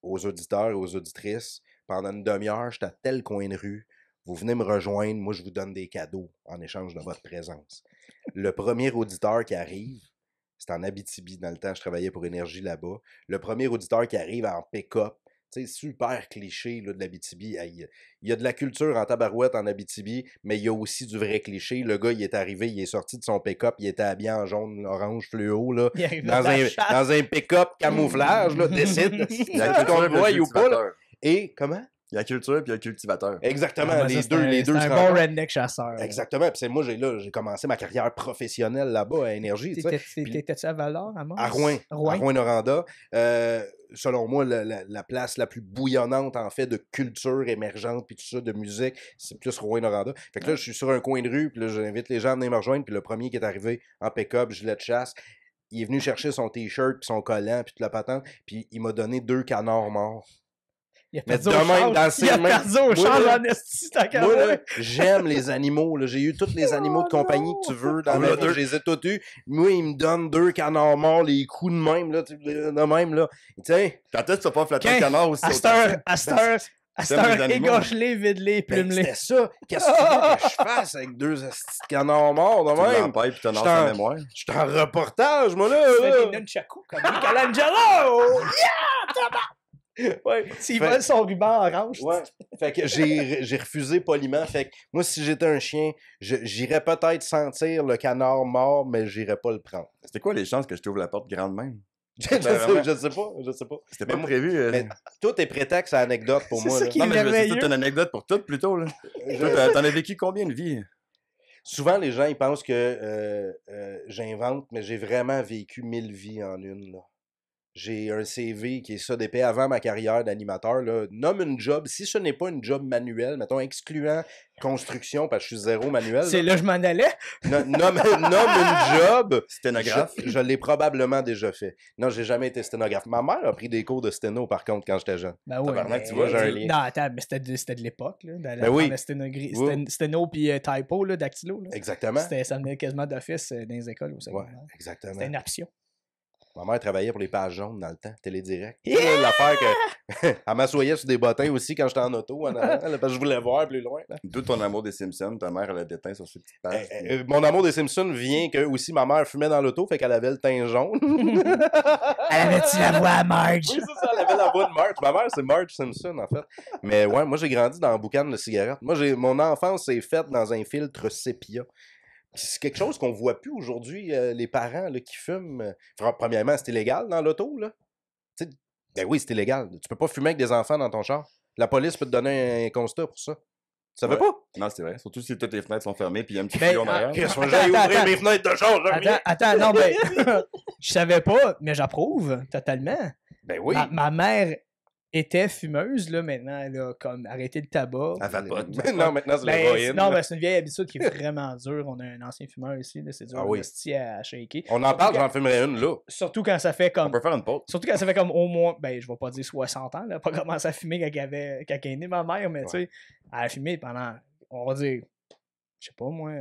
aux auditeurs et aux auditrices, pendant une demi-heure, je suis à tel coin de rue, vous venez me rejoindre, moi je vous donne des cadeaux en échange de votre présence. Le premier auditeur qui arrive, c'est en Abitibi, dans le temps, je travaillais pour Énergie là-bas. Le premier auditeur qui arrive en pick-up, tu sais, super cliché là, de l'Abitibi. Il y a de la culture en tabarouette en Abitibi, mais il y a aussi du vrai cliché. Le gars, il est arrivé, il est sorti de son pick-up, il était habillé en jaune, orange, fluo, là, Il arrive dans la chasse. dans un pick-up camouflage, là, décide Il y a si la qu'on culture le et le voit ou pas. Là. cultivateur. Et comment? Il y a la culture puis il y a le cultivateur. Exactement, Ah, ben, les ça, deux c'est se un bon rencontrent. redneck chasseur. Exactement. Puis moi, j'ai commencé ma carrière professionnelle là-bas à Énergie. tu sais. T'étais-tu à Val-d'Or, à Mons? À Rouen, Rouen. à Rouyn-Noranda. Selon moi, la place la plus bouillonnante, en fait, de culture émergente, puis tout ça, de musique, c'est plus Rouyn-Noranda. Fait que là, je suis sur un coin de rue, puis là, j'invite les gens à venir me rejoindre, puis le premier qui est arrivé en pick-up, gilet de chasse, il est venu chercher son T-shirt, puis son collant, puis toute la patente, puis il m'a donné 2 canards morts. Il a Mais perdu au de même, change. dans ses Il a mains. perdu au Moi, change là, en esti, ta Moi, caméra. là, j'aime les animaux. Là. J'ai eu tous les animaux de compagnie que tu veux dans ma vie. Je les ai tous eus. Moi, il me donne 2 canards morts, les coups de même, là. De même, là. Tu sais, Quand est-ce que tu vas pas flatter un Quin- canard aussi? À cette heure, T'aimes les animaux? égorge-les, vide-les, ben, plume-les. c'était ça. Qu'est-ce que tu veux que je fasse avec 2 astis de canards morts de Tu même? l'empêches puis tu Je honores t'en- sa mémoire. Je suis en reportage, moi, là. Tu fais là. des nunchakus comme Michelangelo! Ouais. S'il Fait- vole son ruban orange, Ouais. Fait que j'ai refusé poliment. Fait que moi, si j'étais un chien, j'irais peut-être sentir le canard mort, mais j'irais pas le prendre. C'était quoi les chances que je t'ouvre la porte grande même? Je vraiment. sais pas. C'était Mais pas moi- prévu. mais tout est prétexte à anecdote pour C'est moi. ça là. qui- Non, mais je veux dire, merveilleux. c'est une anecdote pour tout, plutôt, là. Toi, t'en as vécu combien de vies? Souvent, les gens, ils pensent que j'invente, mais j'ai vraiment vécu 1000 vies en une. Là. J'ai un CV qui est ça d'épais avant ma carrière d'animateur. Là. Nomme une job. Si ce n'est pas une job manuelle, mettons, excluant construction, parce que je suis zéro manuel. c'est là que je m'en allais. Nomme une job. Sténographe? Je l'ai probablement déjà fait. Non, j'ai jamais été sténographe. Ma mère a pris des cours de sténo, par contre, quand j'étais jeune. Ben oui. Tabarnak, mais- tu vois, j'ai un lien. Non, attends, mais c'était de l'époque, là. Ben oui. Sténo puis typo, là, dactylo. Là. Exactement. Ça venait quasiment d'office dans les écoles au Ouais, secondaire. exactement. C'était une option. Ma mère travaillait pour les pages jaunes dans le temps, télédirect. Yeah! L'affaire que. Elle m'assoyait sur des bottins aussi quand j'étais en auto, en avant, là, parce que je voulais voir plus loin. Là. D'où ton amour des Simpsons, ta mère, elle a déteint sur ses petites pages. Mon amour des Simpsons vient que aussi ma mère fumait dans l'auto, fait qu'elle avait le teint jaune. Elle avait-tu la voix à Marge? Oui, c'est ça, elle avait la voix de Marge. Ma mère, c'est Marge Simpson, en fait. Mais ouais, moi, j'ai grandi dans un boucan de cigarettes. Moi, mon enfance s'est faite dans un filtre sépia. Puis c'est quelque chose qu'on voit plus aujourd'hui, les parents là, qui fument. Premièrement, c'est illégal dans l'auto, là. Tu sais, ben oui, c'est illégal. Tu peux pas fumer avec des enfants dans ton char. La police peut te donner un constat pour ça. Tu savais Ouais. pas? Non, c'est vrai. Surtout si toutes les fenêtres sont fermées puis il y a un petit Ben, tuyau en arrière. Chris, faut que Attends, j'aille ouvrir attends. mes fenêtres de char, je reviens. Attends, non, mais je savais pas, mais j'approuve totalement. Ben oui. Ma mère était fumeuse, là, maintenant, elle a comme arrêté le tabac. Elle vapote. Non, maintenant, c'est Ben, l'héroïne. non, ben, c'est une vieille habitude qui est vraiment dure. On a un ancien fumeur ici, là, c'est dur Ah oui. à shaker. On en parle, j'en fumerais une, là. Surtout quand ça fait On comme. peut faire une pause. Surtout quand ça fait comme au moins, ben je vais pas dire 60 ans, elle a pas commencé à fumer quand elle est née ma mère, mais tu sais, elle a fumé pendant, on va dire, je sais pas moi,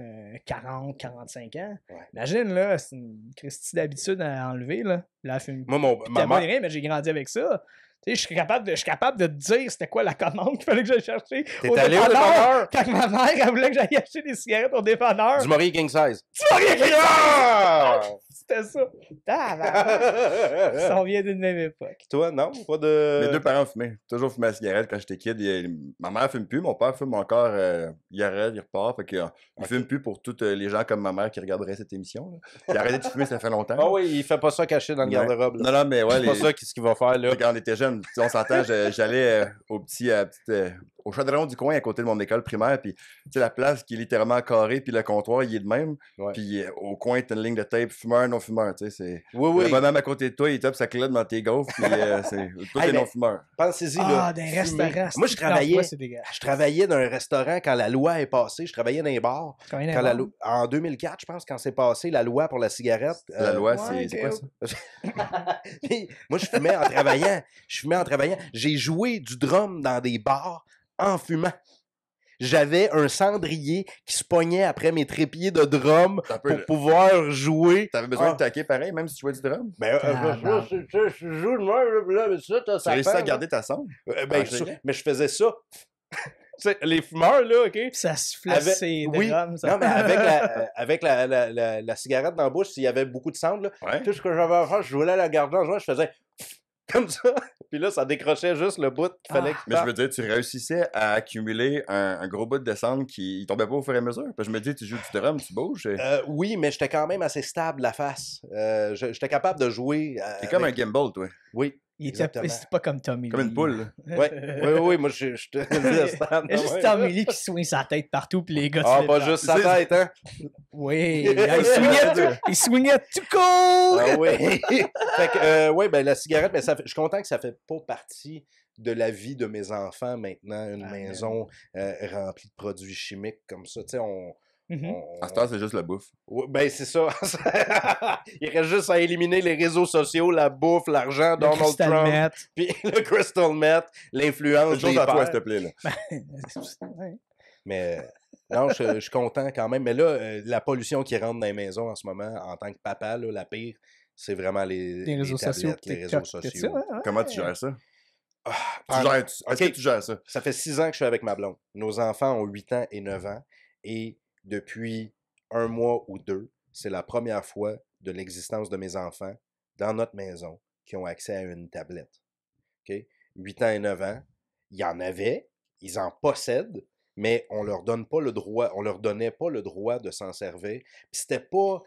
40, 45 ans. Ouais. Imagine là, c'est une Christie d'habitude à enlever là. Là, elle fume. Moi, ma T'as pas mère. rien, mais j'ai grandi avec ça. Tu sais, je suis capable de te dire c'était quoi la commande qu'il fallait que j'aille chercher. T'es allé au dépanneur? Quand ma mère elle voulait que j'aille acheter des cigarettes au dépanneur. Du Maurier King Size. Tu m'as rien fait Ah! C'était ça. Tabarnak. Ça vient d'une même époque. Toi, non? Pas de. Mes deux parents fumaient. Toujours fumé la cigarette quand j'étais kid. Ma mère fume plus, mon père fume encore. Il arrête, il repart. Fait que, il fume plus pour tous les gens comme ma mère qui regarderaient cette émission. Là. Il a arrêté de fumer, ça fait longtemps. Ah oui, il fait pas ça caché dans le Ouais. garde-robe. là. Non, non, mais ouais. C'est pas ça qu'est-ce qu'il va faire, là. Quand on était jeunes, tu sais, on s'entend, j'allais au chaudron du coin à côté de mon école primaire, puis tu sais, la place qui est littéralement carrée, puis le comptoir, il est de même. Ouais. Puis au coin, t'as une ligne de tape, fumeur, non-fumeur, tu sais, c'est... Oui, Le oui. bonhomme à côté de toi, il tape sa clotte dans tes gaufres, puis c'est... Tout Hey, est ben, non-fumeur. Pensez-y, là. Ah, d'un fumer. restaurant. Moi, je travaillais. C'est dégueulasse. Je travaillais dans un restaurant quand la loi est passée. Je travaillais dans les bars. Quand en 2004, je pense, quand c'est passé la loi pour la cigarette. La loi, ouais, c'est quoi ça? Puis, moi, je fumais en travaillant. J'ai joué du drum dans des bars en fumant. J'avais un cendrier qui se pognait après mes trépieds de drum Un peu, pour là. pouvoir jouer. T'avais besoin Ah. de taquer pareil, même si tu jouais du drum? Ben, je joue de même, là, mais ça, Tu as réussi à garder ta sonde? Ben, mais je faisais ça. Tu sais, les fumeurs, là, OK? Puis ça soufflait Avec- ses oui. drums. ça. Non, mais avec la cigarette dans la bouche, s'il y avait beaucoup de cendres, là, Ouais. tout ce que j'avais à faire, je voulais la garder en joie, je faisais comme ça. Puis là, ça décrochait juste le bout qu'il fallait qu'il Mais je parte. veux dire, tu réussissais à accumuler un gros bout de cendre qui il tombait pas au fur et à mesure. Parce que je me dis, tu joues du drum, tu bouges. Oui, mais j'étais quand même assez stable, la face. J'étais capable de jouer. T'es comme un avec- gimbal, toi. Oui. Il Exactement. était pas comme Tommy Comme Lee. une poule. là. Oui, moi, je te stable. Il y a juste Tommy Lee qui swing sa tête partout, puis les gars... Ah, se pas lèvent. juste sa tête, hein? Oui, il swingait tout court! Ah oui. Fait que, ouais, ben la cigarette, mais je suis content que ça fait pas partie de la vie de mes enfants maintenant, une Ah, maison remplie de produits chimiques comme ça. Tu sais, Mhm. À ce temps, c'est juste la bouffe. Ouais, ben c'est ça. Il reste juste à éliminer les réseaux sociaux, la bouffe, l'argent, Le Donald Crystal Trump, Meth. puis le crystal meth, l'influence Une chose des à toi, pères. s'il te plaît. Là. Ouais. Mais non, je suis content quand même. Mais là, la pollution qui rentre dans les maisons en ce moment, en tant que papa, là, la pire, c'est vraiment les réseaux sociaux, tablettes, les TikTok, réseaux tout sociaux. ça, hein? Comment tu gères ça? Pendant- Est-ce Ok. que tu gères ça? Ça fait 6 ans que je suis avec ma blonde. Nos enfants ont 8 ans et 9 ans. Et depuis 1 mois ou 2, c'est la première fois de l'existence de mes enfants dans notre maison qui ont accès à une tablette. OK? 8 ans et 9 ans, il y en avait, ils en possèdent, mais on leur donne pas le droit, on leur donnait pas le droit de s'en servir. Puis c'était pas...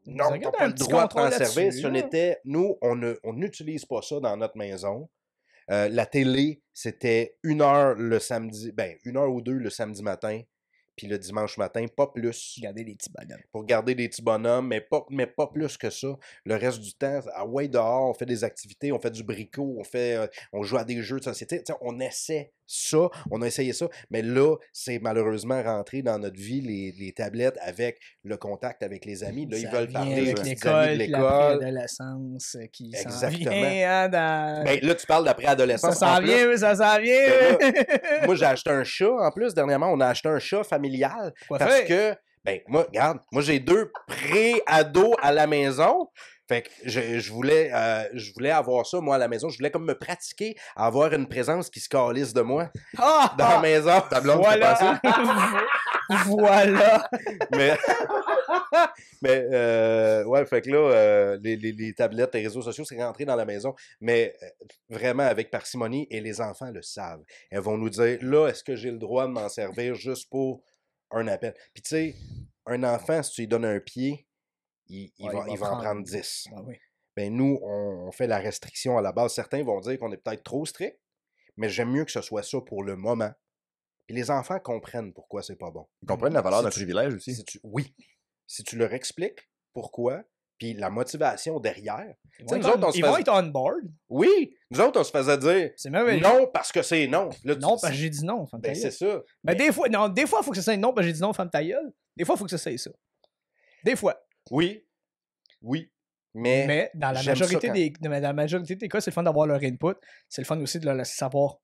Non, t'as pas le droit de t'en servir. Ce n'était... Nous, on n'utilise pas ça dans notre maison. La télé, c'était 1 heure le samedi, 1 heure ou 2 le samedi matin, puis le dimanche matin, pas plus. Garder les petits bonhommes. Pour garder des petits bonhommes, mais pas plus que ça. Le reste du temps, dehors, on fait des activités, on fait du bricot, on joue à des jeux de société. T'sais, on essaie ça, on a essayé ça, mais là, c'est malheureusement rentré dans notre vie, les tablettes avec le contact avec les amis. Là, ils veulent parler avec les amis de l'école. L'adolescence qui s'en vient. Là, tu parles d'après-adolescence. Ça s'en vient, ça s'en vient. Moi, j'ai acheté un chat, en plus, dernièrement, on a acheté un chat familial. Parce que, moi, regarde, moi, j'ai 2 pré-ados à la maison. Fait que je voulais avoir ça, moi, à la maison. Je voulais comme me pratiquer à avoir une présence qui se calisse de moi dans la maison. Ta blonde qui passé. Voilà. Ouais, fait que là, les tablettes, les réseaux sociaux, c'est rentré dans la maison. Mais vraiment avec parcimonie, et les enfants le savent. Elles vont nous dire, là, est-ce que j'ai le droit de m'en servir juste pour un appel? Puis tu sais, un enfant, si tu lui donnes un pied, il va en prendre 10. Ah, oui. Nous, on fait la restriction à la base. Certains vont dire qu'on est peut-être trop strict, mais j'aime mieux que ce soit ça pour le moment. Puis les enfants comprennent pourquoi c'est pas bon. Ils comprennent la valeur d'un privilège aussi. Oui. Si tu leur expliques pourquoi, puis la motivation derrière. Ils vont être on board. Oui. Nous autres, on se faisait dire non parce que c'est non. Là, non, parce que j'ai dit non, femme ta gueule. C'est ça. Des fois, il faut que ça soit non parce que j'ai dit non, femme ta gueule. Des fois, il faut que ça soit ça. Des fois. Oui. Mais dans la majorité des cas, c'est le fun d'avoir leur input. C'est le fun aussi de leur laisser savoir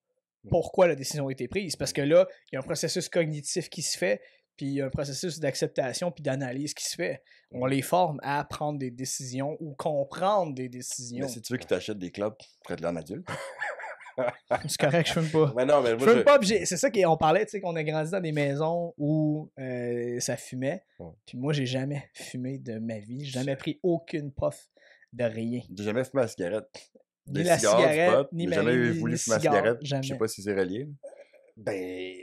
pourquoi la décision a été prise. Parce que là, il y a un processus cognitif qui se fait, puis il y a un processus d'acceptation puis d'analyse qui se fait. On les forme à prendre des décisions ou comprendre des décisions. Mais si tu veux qu'ils t'achètent des clubs, prête-le en adulte. C'est correct, je fume pas. Mais non, mais je fume pas, c'est ça qu'on parlait, tu sais, qu'on a grandi dans des maisons où ça fumait. Puis moi, j'ai jamais fumé de ma vie. J'ai jamais pris aucune puff de rien. J'ai jamais fumé la cigarette. Ni la cigarette, ni j'ai jamais voulu fumer la cigarette. Je sais pas si c'est relié.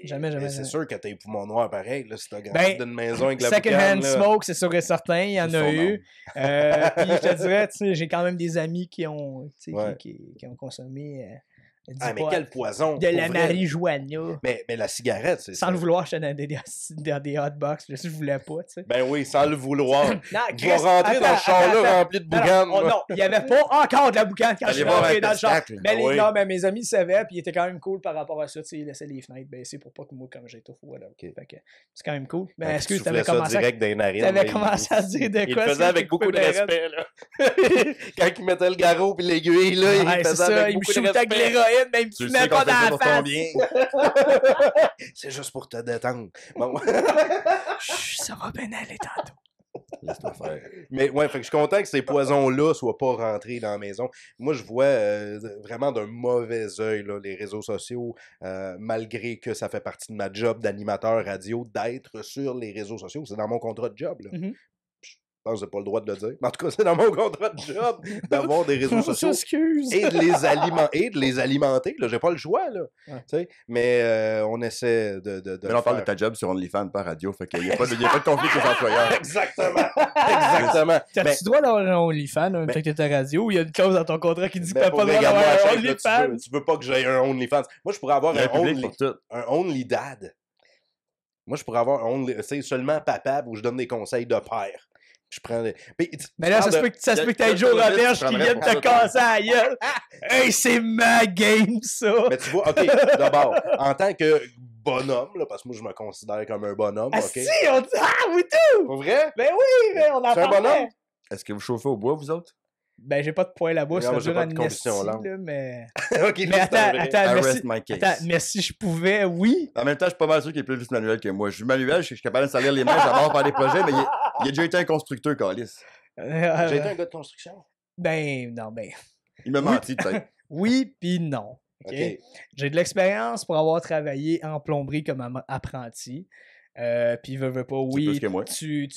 Jamais. C'est sûr que t'as les poumons noirs pareil, là, si t'as grandi d'une maison avec la boucane. Second-hand smoke, c'est sûr et certain, il y en a eu. Puis je te dirais, tu sais, j'ai quand même des amis qui ont, qui ont consommé... mais quel poison! De la marijuana. Mais la cigarette, c'est sans ça. le vouloir, j'étais dans des hotbox. Je voulais pas, tu sais. Ben oui, sans le vouloir. Tu vas rentrer dans ce char-là rempli de boucan. Non, il n'y avait pas encore de la boucane quand je suis rentré dans le char. Mais mes amis savaient, puis ils étaient quand même cool par rapport à ça. Tu sais, ils laissaient les fenêtres baisser pour pas que moi, comme j'étais fou. C'est quand même cool. Mais est-ce que tu avais commencé à dire de quoi? Il le faisait avec beaucoup de respect, là. Quand il mettait le garrot puis l'aiguille, là, il faisait avec beaucoup de respect. Avec l'héroïne, mais il me fumait pas dans la face. C'est juste pour te détendre. Bon. Ça va bien aller tantôt. Laisse-moi faire. Mais ouais, fait que je suis content que ces poisons-là soient pas rentrés dans la maison. Moi, je vois vraiment d'un mauvais œil là, les réseaux sociaux, malgré que ça fait partie de ma job d'animateur radio, d'être sur les réseaux sociaux. C'est dans mon contrat de job. Là. Mm-hmm. Je pense que j'ai pas le droit de le dire. Mais en tout cas, c'est dans mon contrat de job d'avoir des réseaux sociaux et de les alimenter. Là, j'ai pas le choix. Là. Mais on essaie de mais là, on parle de ta job sur OnlyFans par radio. Fait qu'il n'y a pas de conflit avec les employeurs. Exactement. T'as-tu droit d'avoir un OnlyFans en même temps que t'es à radio ou il y a une clause dans ton contrat qui dit que t'as pas le droit d'avoir un OnlyFans? Tu veux pas que j'aie un OnlyFans. Moi, je pourrais avoir un OnlyDad. Moi, je pourrais avoir seulement papa où je donne des conseils de père. Je prends des... Mais là, ça se peut que t'aies Joe Roberge qui vient de te casser la gueule. Hey, c'est ma game, ça! Mais tu vois, OK, d'abord, en tant que bonhomme, là, parce que moi, je me considère comme un bonhomme, OK? Si, on dit... Ah, oui, tout! Pas vrai? Ben oui, mais on en parle. C'est un bonhomme? Est-ce que vous chauffez au bois, vous autres? Ben, j'ai pas de poêle à bois, ça dure pas en de combustion là, mais... OK, mais attends, mais si je pouvais, oui. En même temps, je suis pas mal sûr qu'il est plus manuel que moi. Je suis manuel, je suis capable de salir les mains, j'adore faire des projets, mais il a déjà été un constructeur, Calis. J'ai été un gars de construction. Ben. Il m'a menti, peut-être. Oui, puis non. Okay? J'ai de l'expérience pour avoir travaillé en plomberie comme apprenti. Puis veut pas, C'est plus oui, que moi. tu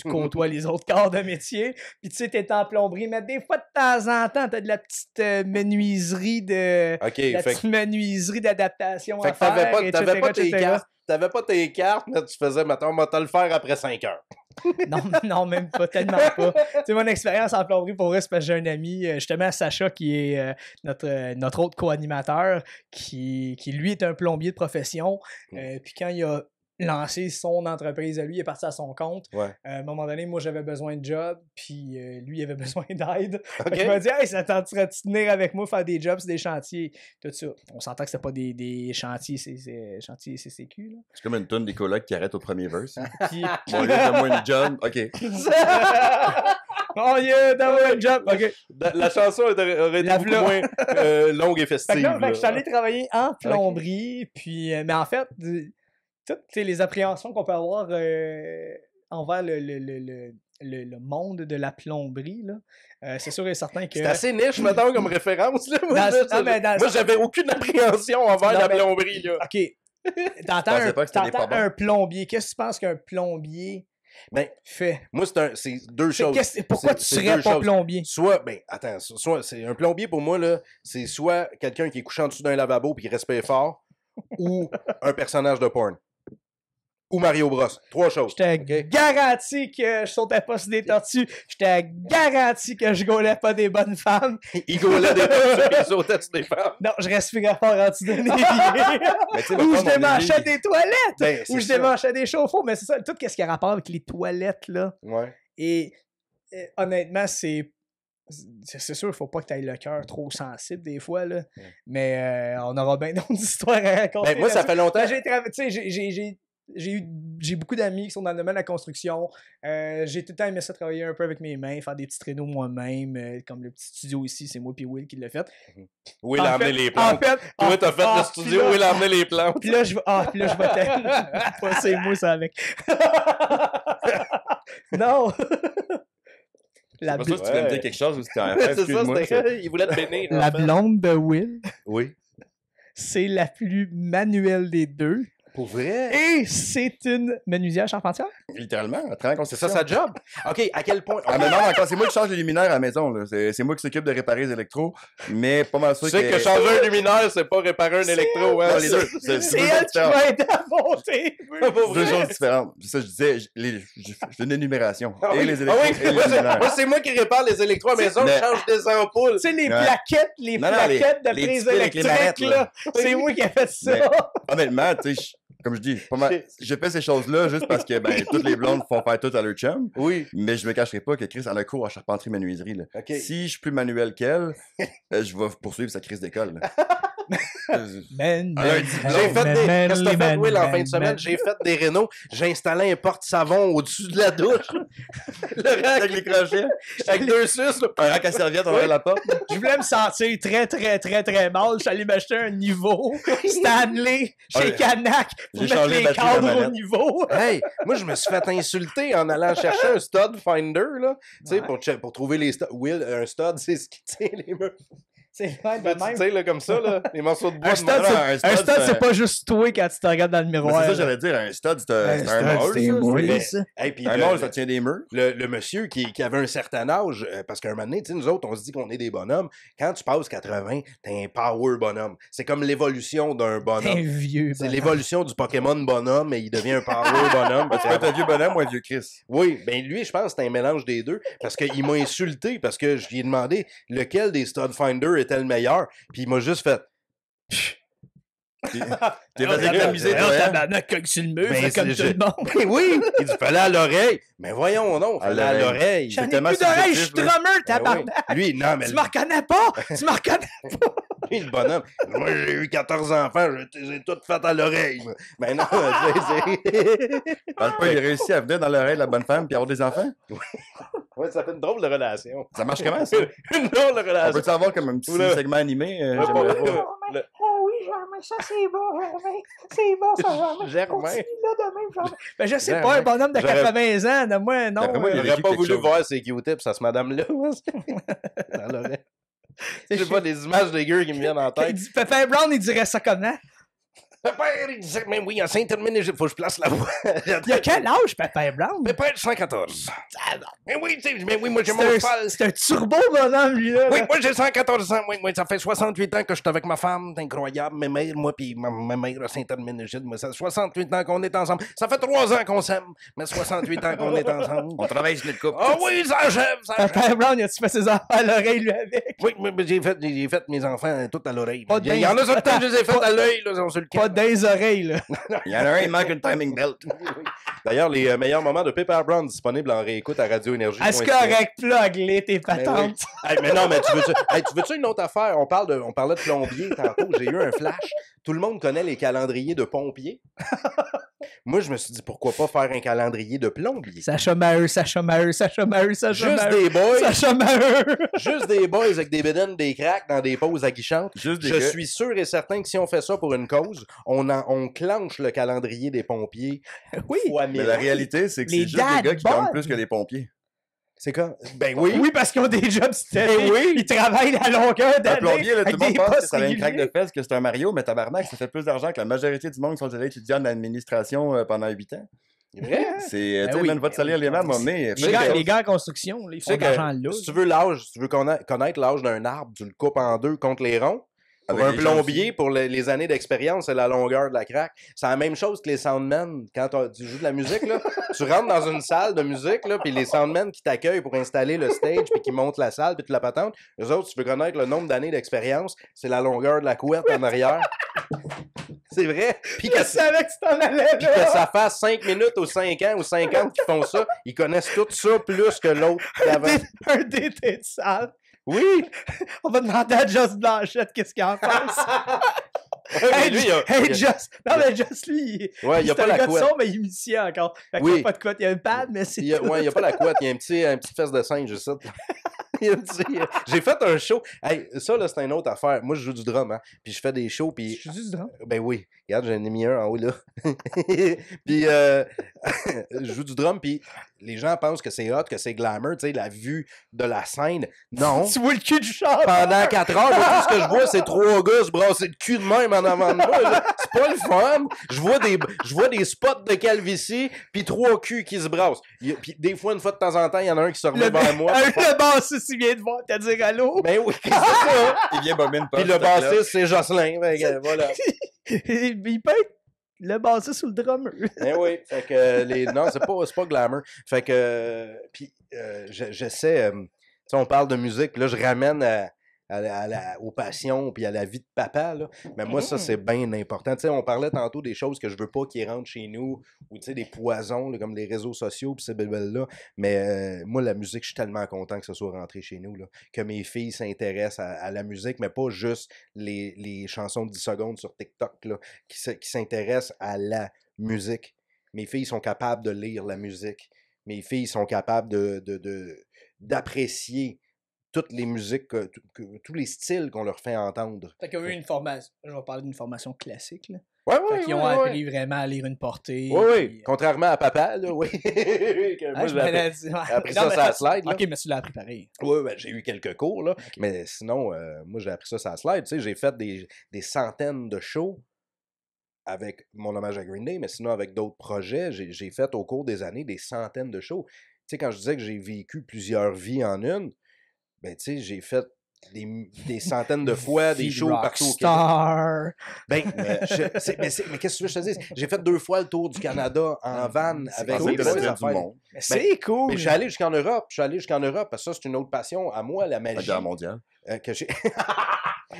côtoies les autres corps de métier. Puis tu sais, t'es en plomberie, mais des fois, de temps en temps, t'as de la petite menuiserie OK, la fait petite menuiserie d'adaptation que à faire, t'avais pas tes etc. cartes. T'avais pas tes cartes, mais tu faisais, mettons, on va te le faire après 5 heures. Non, même pas, tellement pas. Tu sais, mon expérience en plomberie, pour vrai, c'est parce que j'ai un ami, justement, Sacha, qui est notre autre co-animateur, qui lui est un plombier de profession. Puis quand il a lancé son entreprise à lui, il est parti à son compte. Ouais. À un moment donné, moi, j'avais besoin de job, puis lui, il avait besoin d'aide. OK. Il m'a dit « Hey, ça tenterait de venir avec moi faire des jobs sur des chantiers? » Tout ça. On s'entend que c'était pas des chantiers chantiers CCQ, là. C'est comme une tonne des colocs qui arrête au premier verse. Puis... Bon, là, donne-moi une job. OK. Oh yeah, d'avoir un job. OK. La chanson aurait été La beaucoup v'là. moins longue et Fait festive. que là, là. je suis allé travailler en plomberie, puis, mais en fait, toutes les appréhensions qu'on peut avoir envers le monde de la plomberie, là, c'est sûr et certain que... C'est assez niche, mettons, comme référence. Là. Moi, Moi, j'avais aucune appréhension envers Non, la mais- plomberie. Là. OK. T'entends pensais pas que c'était des pas bons. un plombier. Qu'est-ce que tu penses qu'un plombier Ben, fait? moi, c'est deux choses. Pourquoi tu C'est serais deux pas choses. plombier? Soit, c'est un plombier pour moi, là, c'est soit quelqu'un qui est couché en dessous d'un lavabo et qui respire fort, ou un personnage de porn. Ou Mario Bros. 3 choses. Je te garantis que je sautais pas sur des tortues. Je te garantis que je gaulais pas des bonnes femmes. Il gaulait des tortues et il sautait sur des femmes. Non, je respirais fort en dessous d'un évier. Mais tu sais, Ou mettons, je mon démanchais avis- des toilettes. Ben, c'est Ou je ça. démanchais des chauffe-eau. Mais c'est ça, tout ce qui a rapport avec les toilettes, là. Ouais. Et honnêtement, c'est sûr, il faut pas que tu aies le cœur trop sensible des fois, là. Mais on aura bien d'autres histoires à raconter. Ben, moi, ça fait longtemps. J'ai beaucoup d'amis qui sont dans le domaine de la construction. J'ai tout le temps aimé ça travailler un peu avec mes mains, faire des petits rénaux moi-même. Comme le petit studio ici, c'est moi et Will qui l'a fait. Will En a amené fait- les plantes. En fait, Toi, t'as fait le studio, puis là- Will a amené les plantes. Puis là, je vais tellement passer moi ça avec. Non! La, C'est pas ça si tu voulais me dire quelque chose ou si t'es en fait, C'est ça, excuse-moi. il voulait te bénir. la en fait. blonde de Will, Oui. c'est la plus manuelle des deux. Pour vrai? Et c'est une menuisière charpentière. Littéralement, elle travaille en C'est construction. ça sa job? OK, à quel point? Ah, mais non, encore, c'est moi qui change les luminaires à la maison. là. C'est moi qui s'occupe de réparer les électros. Mais pas mal sûr Tu sais que changer un luminaire, c'est pas réparer un électro. Hein? Non, les deux. C'est C'est deux elle choses qui différentes. va aider à monter. Pour Deux vrai? choses différentes. C'est ça, je disais, je fais une énumération. Ah Et oui. les Ah électros oui, et les moi, luminaires. c'est moi qui répare les électros à la maison, je Mais- change des ampoules. Tu sais, les Ouais. plaquettes, Non, non, plaquettes de les prise petits fils avec les électrique, manettes, là. C'est moi qui ai fait ça. Mais- Honnêtement, tu sais, comme je dis, pas mal, je fais ces choses-là juste parce que ben, toutes les blondes font faire tout à leur chum. Oui. Mais je me cacherai pas que Chris a le cours à charpenterie-menuiserie. Là. OK. Si je suis plus manuel qu'elle, je vais poursuivre sa crise d'école. là. Man, Elle a un diplôme. J'ai fait des... man, Qu'est-ce que t'as fait, man, Will, en man, fin de semaine? man. J'ai fait des rénaux. J'ai installé un porte-savon au-dessus de la douche. Le rack Avec les crochets, avec 2 suces. là. un rack à serviette, on ouvre la porte. Je voulais me sentir très, très, très, très mal. Je suis allé m'acheter un niveau Stanley chez Ouais. Canac pour J'ai mettre changé les la batterie de la cadres au manette. niveau. Hey, moi, je me suis fait insulter en allant chercher un stud finder, là. Tu sais, Ouais. pour trouver les studs. Will, un stud, c'est ce qui tient les murs. C'est vrai de Tu même. sais, là, comme ça, là. Les morceaux de bois. Un de stud, même. c'est un stud, c'est pas juste toi quand tu te regardes dans le Mais miroir. c'est ça, là. j'allais dire, un stud, c'est Un un stud, mâle. c'est ça. moi, Mais- ça. Hey, puis Un le- mâle, ça tient des murs. le monsieur qui avait un certain âge, parce qu'à un moment donné, tu sais, nous autres, on se dit qu'on est des bonhommes. Quand tu passes 80, t'es un power bonhomme. C'est comme l'évolution d'un Un bonhomme. vieux. C'est bonhomme. l'évolution du Pokémon bonhomme et il devient un power bonhomme. Tu peux être un vieux bonhomme ou un vieux Chris. Oui, ben lui, je pense que c'est un mélange des deux. Parce qu'il m'a insulté, parce que je lui ai demandé lequel des Stud Finder était le meilleur. Puis il m'a juste fait. T'es fait économiser, toi, hein? Tabarnak, cogne sur le mur, Ben, fait comme c'est- tout le monde. Ben oui! Il dit fallait à l'oreille. Mais voyons non, À fallait à l'oreille. l'oreille. J'en ai tellement plus d'oreilles, je suis subjectif, là. drummer, Ben oui. tabarnak. Lui, non, mais Tu me reconnais pas? Tu me reconnais? lui, le bonhomme. Moi, j'ai eu 14 enfants, je les ai toutes faites à l'oreille. moi. Mais non, c'est. Parle pas, il a réussi à venir dans l'oreille de la bonne femme puis avoir des enfants. Ouais, ça fait une drôle de relation. Ça marche comment, ça? Une drôle de On relation. peut-tu avoir comme un petit Oula. segment animé? Ouais, J'aimerais pas- pas. le- Oh oui, Germain, ça c'est bon, Germain. C'est bon, ça, Germain. Germain. Continue là de même, Germain. Ben, je sais Germain. pas, un bonhomme de J'aurais- 80 ans, de moi, non. D'après moi, il y a J'aurais vécu pas quelque voulu chose. voir ces Q-tips à ce madame-là. Dans l'oreille. J'ai pas des images dégueu qui me viennent en Il tête. dit, Pépin Brown, il dirait ça comment? Pépère, il disait, mais oui, à Saint-Hermine-Égypte, faut que je place la voix. Il a quel âge, Pépère Brown? Pépère, 114. Mais oui, tu sais, mais oui, moi, j'ai mon cheval. C'est un turbo bonhomme, lui, là. Oui, moi, j'ai 114 ans. Oui, ça fait 68 ans que je suis avec ma femme. C'est incroyable. Ma mère, moi, puis ma mère à Saint-Hermine-Égypte, moi, ça fait 68 ans qu'on est ensemble. Ça fait 3 ans qu'on s'aime, mais 68 ans qu'on est ensemble. On travaille sur notre couple. Ah oui, ça achève, ça achève. Pépère Brown, il a-tu fait ses enfants à l'oreille, lui, avec? Oui, mais j'ai fait mes enfants tout à l'oreille. Pas de Il y en a sur le temps, je les ai fait à l'œil, là, sur le Pas camp. dans les oreilles, là. Il y en a un, il manque une timing belt. D'ailleurs, les meilleurs moments de Pepper Brown disponibles en réécoute à Radio Énergie. Est-ce correct, plug-les tes patentes? Hey, mais non, mais tu veux-tu une autre affaire? On parlait de plombier tantôt. J'ai eu un flash. Tout le monde connaît les calendriers de pompiers. Moi, je me suis dit, pourquoi pas faire un calendrier de plombier? Sacha Maheu, Sacha Maheu, Sacha Maheu, Sacha Juste Maheu. des boys. Sacha Maheu. Juste des boys avec des bédaines, des cracks dans des pauses aguichantes. Juste des Je gars. suis sûr et certain que si on fait ça pour une cause, on clenche le calendrier des pompiers. Oui. Fois Mais 1000. la réalité, c'est que Les c'est juste des gars qui dad gagnent bods. plus que les pompiers. C'est quoi? Ben oui. Oui, parce qu'ils ont des jobs stéréo. oui. Ils travaillent à longueur Un d'année. plombier, là, tout avec le monde des pense que postes ça a une craque de réguliers. fesses, que c'est un Mario, mais tabarnak, ça fait plus d'argent que la majorité du monde qui sont allés étudier en administration pendant 8 ans. C'est vrai? C'est, Ben tu sais, oui, même votre salaire, les mêmes, à un moment donné, Les gars en construction, là, ils Tu font sais de l'argent là. si tu veux l'âge, si tu veux connaître l'âge d'un arbre, tu le coupes en deux contre les ronds. Pour Avec un les gens plombier, aussi. pour les années d'expérience, c'est la longueur de la craque. C'est la même chose que les soundmen. Quand tu joues de la musique, là, tu rentres dans une salle de musique, là, puis les soundmen qui t'accueillent pour installer le stage, puis qui montent la salle, puis toute la patente, eux autres, tu veux connaître le nombre d'années d'expérience, c'est la longueur de la couette en arrière. C'est vrai. Puis Je savais que tu t'en allais puis que là. ça fasse 5 minutes ou 5 ans ou 50 qui font ça, ils connaissent tout ça plus que l'autre d'avant. Un d'été de salle. Oui! On va demander à Just Blanchette qu'est-ce qu'il en pense. Mais lui, il a- Hey, il a- Just. Non, mais Just, lui, Ouais, il a c'est pas un la gars de couette. son, mais il est musicien encore. Fait qu'il Oui. y a pas de couette. Il y a un pad, mais c'est. Il y a, ouais, il y a pas la couette, il y a un petit fesse de singe, je sais. Il a un petit- J'ai fait un show. Hey, ça, là, c'est une autre affaire. Moi, je joue du drum, hein. Puis je fais des shows, puis... Je suis du drum. Ben oui. Regarde, j'en ai mis un en haut, là. Puis, je joue du drum, puis les gens pensent que c'est hot, que c'est glamour, tu sais, la vue de la scène. Non. Tu vois le cul du chanteur. Pendant 4 heures, là, tout ce que je vois, c'est 3 gars se brasser le cul de même en avant de moi. là. C'est pas le fun. Je vois des spots de calvitie, puis 3 culs qui se brassent. Puis des fois, une fois de temps en temps, il y en a un qui se remet vers moi. Le bassiste, il vient de voir, t'as dit allô. Ben oui, c'est ça. Il vient bobine pas. Puis le bassiste, c'est Jocelyn. Fait que, voilà. Il peut être le bassiste ou le drummer. Ben oui. Fait que non, c'est pas glamour. Fait que puis j'essaie. Tu sais, on parle de musique, puis là, je ramène aux passions, puis à la vie de papa, là. Mais moi, ça, c'est bien important. Tu sais, on parlait tantôt des choses que je veux pas qu'ils rentrent chez nous, ou tu sais, des poisons, là, comme les réseaux sociaux, puis ces belles-là. Mais moi, la musique, je suis tellement content que ça soit rentré chez nous, là. Que mes filles s'intéressent à la musique, mais pas juste les chansons de 10 secondes sur TikTok, là, qui s'intéressent à la musique. Mes filles sont capables de lire la musique. Mes filles sont capables d'apprécier toutes les musiques, tous les styles qu'on leur fait entendre. Fait qu'ils ont eu une formation. Je vais parler d'une formation classique, là. Ouais, Fait qu'ils ont appris vraiment à lire une portée. Oui, oui. puis, Contrairement à papa, là, oui. Que moi, je j'ai appris- m'en ai dit, ouais. appris Non, ça mais sur la slide, là. Ok, mais tu l'as appris pareil. Oui, ben, j'ai eu quelques cours, là. Mais sinon, moi, j'ai appris ça sur la slide. Tu sais, j'ai fait des centaines de shows avec mon hommage à Green Day, mais sinon, avec d'autres projets, j'ai fait au cours des années des centaines de shows. Tu sais, quand je disais que j'ai vécu plusieurs vies en une, ben, tu sais, j'ai fait des centaines de fois des shows partout au Québec. Star. Ben, mais qu'est-ce que tu veux que je te dise? J'ai fait 2 fois le tour du Canada en van avec cool, mes c'est boys le à du faire. monde. Mais c'est cool. Mais je suis allé jusqu'en Europe. Parce que ça, c'est une autre passion. À moi, la La magie. guerre mondiale. Que j'ai...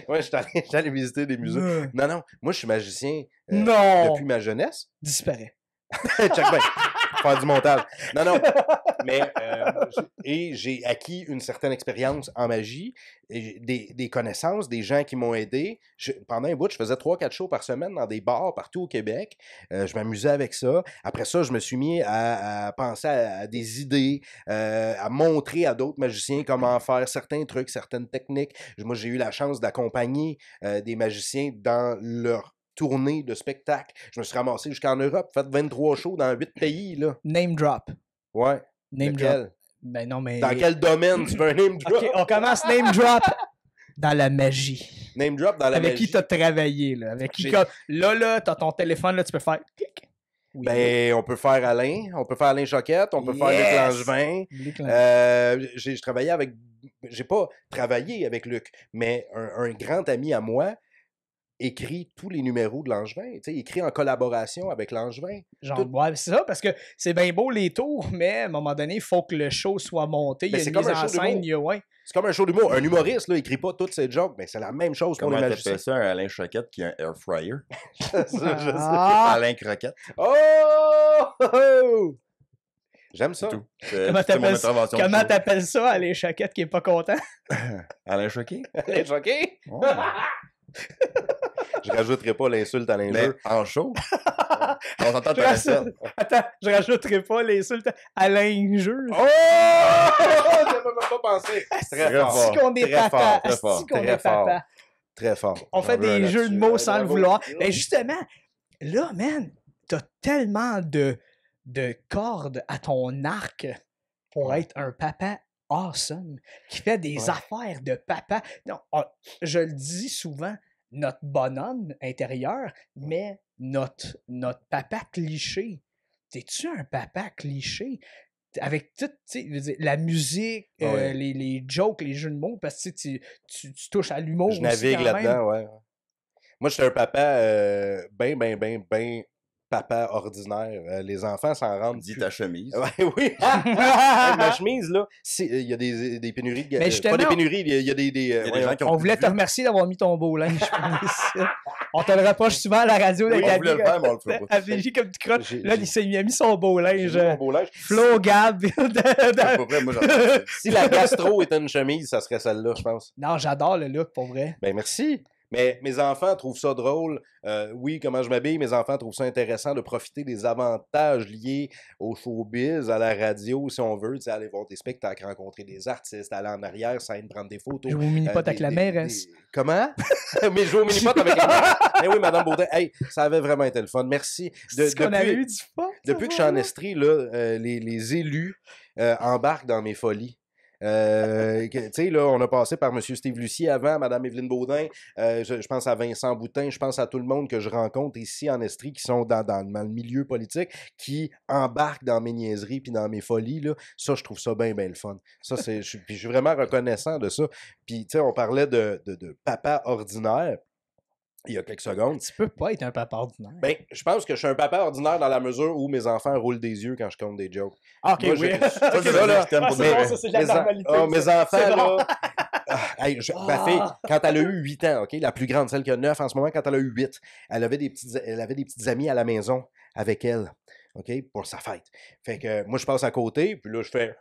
ouais, je suis allé visiter des musées. Non, moi, je suis magicien Non. depuis ma jeunesse. Disparaît. Check bien. Faire du montage. Non. Mais j'ai acquis une certaine expérience en magie, et des connaissances, des gens qui m'ont aidé. Pendant un bout, je faisais 3-4 shows par semaine dans des bars partout au Québec. Je m'amusais avec ça. Après ça, je me suis mis à penser à des idées, à montrer à d'autres magiciens comment faire certains trucs, certaines techniques. Moi, j'ai eu la chance d'accompagner des magiciens dans leur tournée de spectacle. Je me suis ramassé jusqu'en Europe, fait 23 shows dans 8 pays, là. Name drop. Ouais. Name Lequel? drop. Ben non, mais. Dans quel domaine tu veux un name drop? Ok, on commence name drop. dans la magie? Name drop dans la Avec magie. qui t'as travaillé, là? Avec qui, comme, là, t'as ton téléphone, là, tu peux faire clic. Oui, Ben, on peut faire Alain Choquette, on peut faire Luc Langevin. Je travaillais avec... J'ai pas travaillé avec Luc, mais un grand ami à moi écrit tous les numéros de Langevin. Tu sais, écrit en collaboration avec Langevin. genre, ouais, c'est ça, parce que c'est bien beau les tours, mais à un moment donné, il faut que le show soit monté. Il y a c'est une comme mise un en show d'humour. scène, il y a, ouais. C'est comme un show d'humour. Un humoriste, là, écrit pas toutes ses jokes, mais c'est la même chose pour Comment les t'appelles magiciens. ça, un Alain Choquette qui a un air fryer? Ça, je sais. Ah! Alain Croquette. Oh! J'aime ça. C'est tout. Comment C'était mon intervention. de Comment show. t'appelles ça, Alain Choquette qui est pas content? Alain Choquet? Alain Choquet? Oh. Je rajouterai pas l'insulte à Mais l'injure. en show? On s'entend Je ta recette. Attends, je rajouterai pas l'insulte à l'injure. Oh! J'avais même pas pensé. Très Très fort. fort. Si qu'on est Très fort, papa. très fort, Si qu'on très est fort. papa. Très fort. On fait J'en veux un des jeux de là-dessus. mots sans le Bravo. vouloir. Mais justement, là, man, t'as tellement de cordes à ton arc pour être un papa awesome qui fait des affaires de papa. Non, je le dis souvent, notre bonhomme intérieur, mais notre papa cliché. T'es-tu un papa cliché? Avec tout, tu sais, je veux dire, la musique, Ouais. les jokes, les jeux de mots, parce que tu touches à l'humour. Je aussi navigue quand même. là-dedans, ouais. Moi, j'étais un papa ben papa ordinaire. Les enfants s'en rendent Dis plus. ta chemise. Ouais, oui. Hey, ma chemise, là, il y a des pénuries de... Mais justement, pas des pénuries, il y a des... Il y a des gens qui ont On plus voulait de te vue. remercier d'avoir mis ton beau linge. On te le reproche souvent à la radio. Oui, d'être on voulait habillé le faire, mais on le fait pas. habillé comme du crotte. J'ai- Là, il a mis son beau J'ai linge. mis mon beau linge. Flo Gab. C'est pas vrai, moi j'entends. Si la gastro était une chemise, ça serait celle-là, je pense. Non, j'adore le look, pour vrai. Ben merci. Mais mes enfants trouvent ça drôle. Oui, comment je m'habille, mes enfants trouvent ça intéressant de profiter des avantages liés au showbiz, à la radio, si on veut. Tu sais, aller voir des spectacles, rencontrer des artistes, aller en arrière, scène, prendre des photos. Je vous mini-pote avec Des- la des- mairesse. des- Comment? Mais jouer au mini-pot avec la mairesse. Eh oui, Madame Baudin. Hey, ça avait vraiment été le fun. Merci. C'est qu'on avait eu du fun. Depuis que je suis en Estrie, là, les élus embarquent dans mes folies. Tu sais, là, on a passé par M. Steve Lucie avant, Mme Évelyne Baudin, je pense à Vincent Boutin, je pense à tout le monde que je rencontre ici en Estrie qui sont dans le milieu politique, qui embarquent dans mes niaiseries puis dans mes folies, là. Ça, je trouve ça bien, bien le fun. Ça, puis je suis vraiment reconnaissant de ça. Puis, tu sais, on parlait de papa ordinaire il y a quelques secondes. Tu peux pas être un papa ordinaire. Ben, je pense que je suis un papa ordinaire dans la mesure où mes enfants roulent des yeux quand je compte des jokes. Ah, ok, moi, oui. je- Ça, c'est ça, le là, système pour c'est de bon, vrai. ça, c'est de la Mes, normalité. mes ça. enfants, C'est bon. là... Hey, ma fille, quand elle a eu 8 ans, OK, la plus grande, celle qui a 9 en ce moment, quand elle a eu 8, elle avait des petites amies à la maison avec elle, OK, pour sa fête. Fait que moi, je passe à côté, puis là, je fais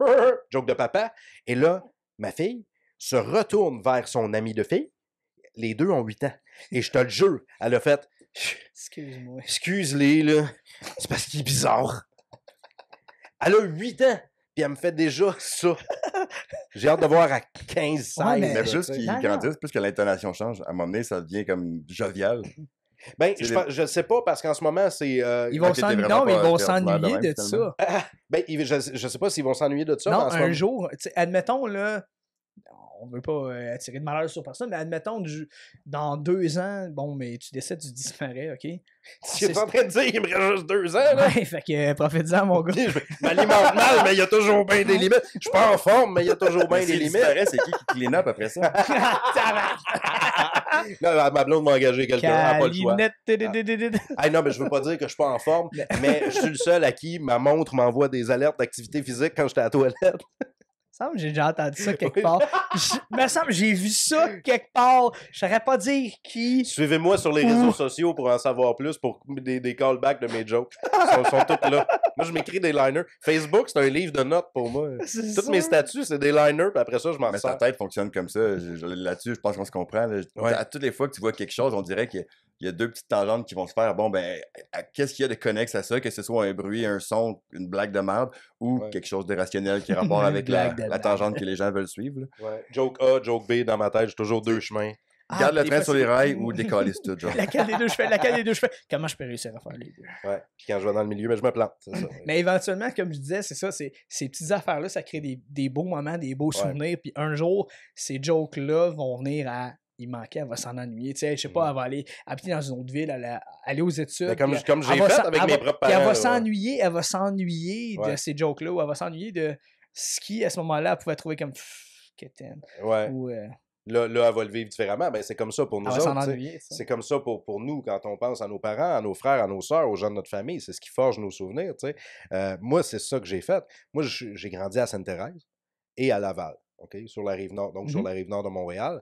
joke de papa. Et là, ma fille se retourne vers son ami de fille. Les deux ont 8 ans. Et je te le jure, elle a fait Excuse-moi. excuse-les, là, c'est parce qu'il est bizarre. Elle a 8 ans, puis elle me fait déjà ça. J'ai hâte de voir à 15, 16. Ouais, Mais là, plus tu sais. qu'ils Non, non. grandissent, plus que l'intonation change, à un moment donné, ça devient comme jovial. Ben, C'est je sais pas, parce qu'en ce moment, c'est... Ils vont ok, t'es vraiment non, mais ils pas vont ordinaire de s'ennuyer même, de finalement. ça. Ben, je sais pas s'ils vont s'ennuyer de ça, mais Non, en ce un moment... jour, tu sais, admettons, là, on veut pas attirer de malheur sur personne, mais admettons, dans 2 ans, bon, mais tu décèdes, tu disparais, OK? Tu es en train de dire qu'il me reste juste 2 ans, là? Ouais, fait que profite-en, mon gars. Je m'alimente mal, mais il y a toujours bien des limites. Je suis pas en forme, mais il y a toujours bien Mais des s'il limites. disparaît, c'est qui clean up après ça? Là, ma blonde m'a engagé quelqu'un, elle n'a pas le choix. Calinette. Hey, non, mais je veux pas dire que je suis pas en forme, mais je suis le seul à qui ma montre m'envoie des alertes d'activité physique quand j'étais à la toilette. Il me semble que j'ai déjà entendu ça quelque Oui. part. Il me semble que j'ai vu ça quelque part. Je saurais pas dire qui. Suivez-moi sur les réseaux sociaux pour en savoir plus, pour des callbacks de mes jokes. Ils sont tous là. Moi, je m'écris des liners. Facebook, c'est un livre de notes pour moi. Tous mes statuts, c'est des liners, puis après ça, je m'en Mais ta sers. tête fonctionne comme ça. Là-dessus, je pense qu'on se comprend. Là. Ouais. À toutes les fois que tu vois quelque chose, on dirait qu'il y a 2 petites tangentes qui vont se faire. Bon, ben, qu'est-ce qu'il y a de connexe à ça? Que ce soit un bruit, un son, une blague de merde ou Ouais. quelque chose d'irrationnel qui a rapport Une avec la blague de tangente que les gens veulent suivre. Là. Ouais. Joke A, joke B, dans ma tête, j'ai toujours 2 chemins. Garde le des train fois, sur les c'est- rails ou décaler tout, genre. Laquelle des deux je fais? Laquelle des deux je fais? Comment je peux réussir à faire les deux? Ouais. Puis quand je vais dans le milieu, mais je me plante. C'est ça. Mais éventuellement, comme je disais, c'est ça, ces petites affaires-là, ça crée des beaux moments, des beaux souvenirs. Puis un jour, ces jokes-là vont venir à. Il manquait, elle va s'en ennuyer. Tu sais, je sais pas, elle va aller habiter dans une autre ville, aller aux études. Mais comme puis j'ai elle va fait s'en- avec elle mes va- propres puis parents. elle va s'ennuyer de Ouais. ces jokes-là, ou elle va s'ennuyer de ce qui, à ce moment-là, elle pouvait trouver comme quétaine. Ouais. Ou Là, elle va le vivre différemment. Ben, c'est comme ça pour nous elle va s'en autres. tu sais. ennuyer. tu sais. C'est comme ça pour nous quand on pense à nos parents, à nos frères, à nos sœurs, aux gens de notre famille. C'est ce qui forge nos souvenirs. Tu sais. Moi, c'est ça que j'ai fait. Moi, j'ai grandi à Sainte-Thérèse et à Laval, ok, sur la rive nord, donc sur la rive nord de Montréal.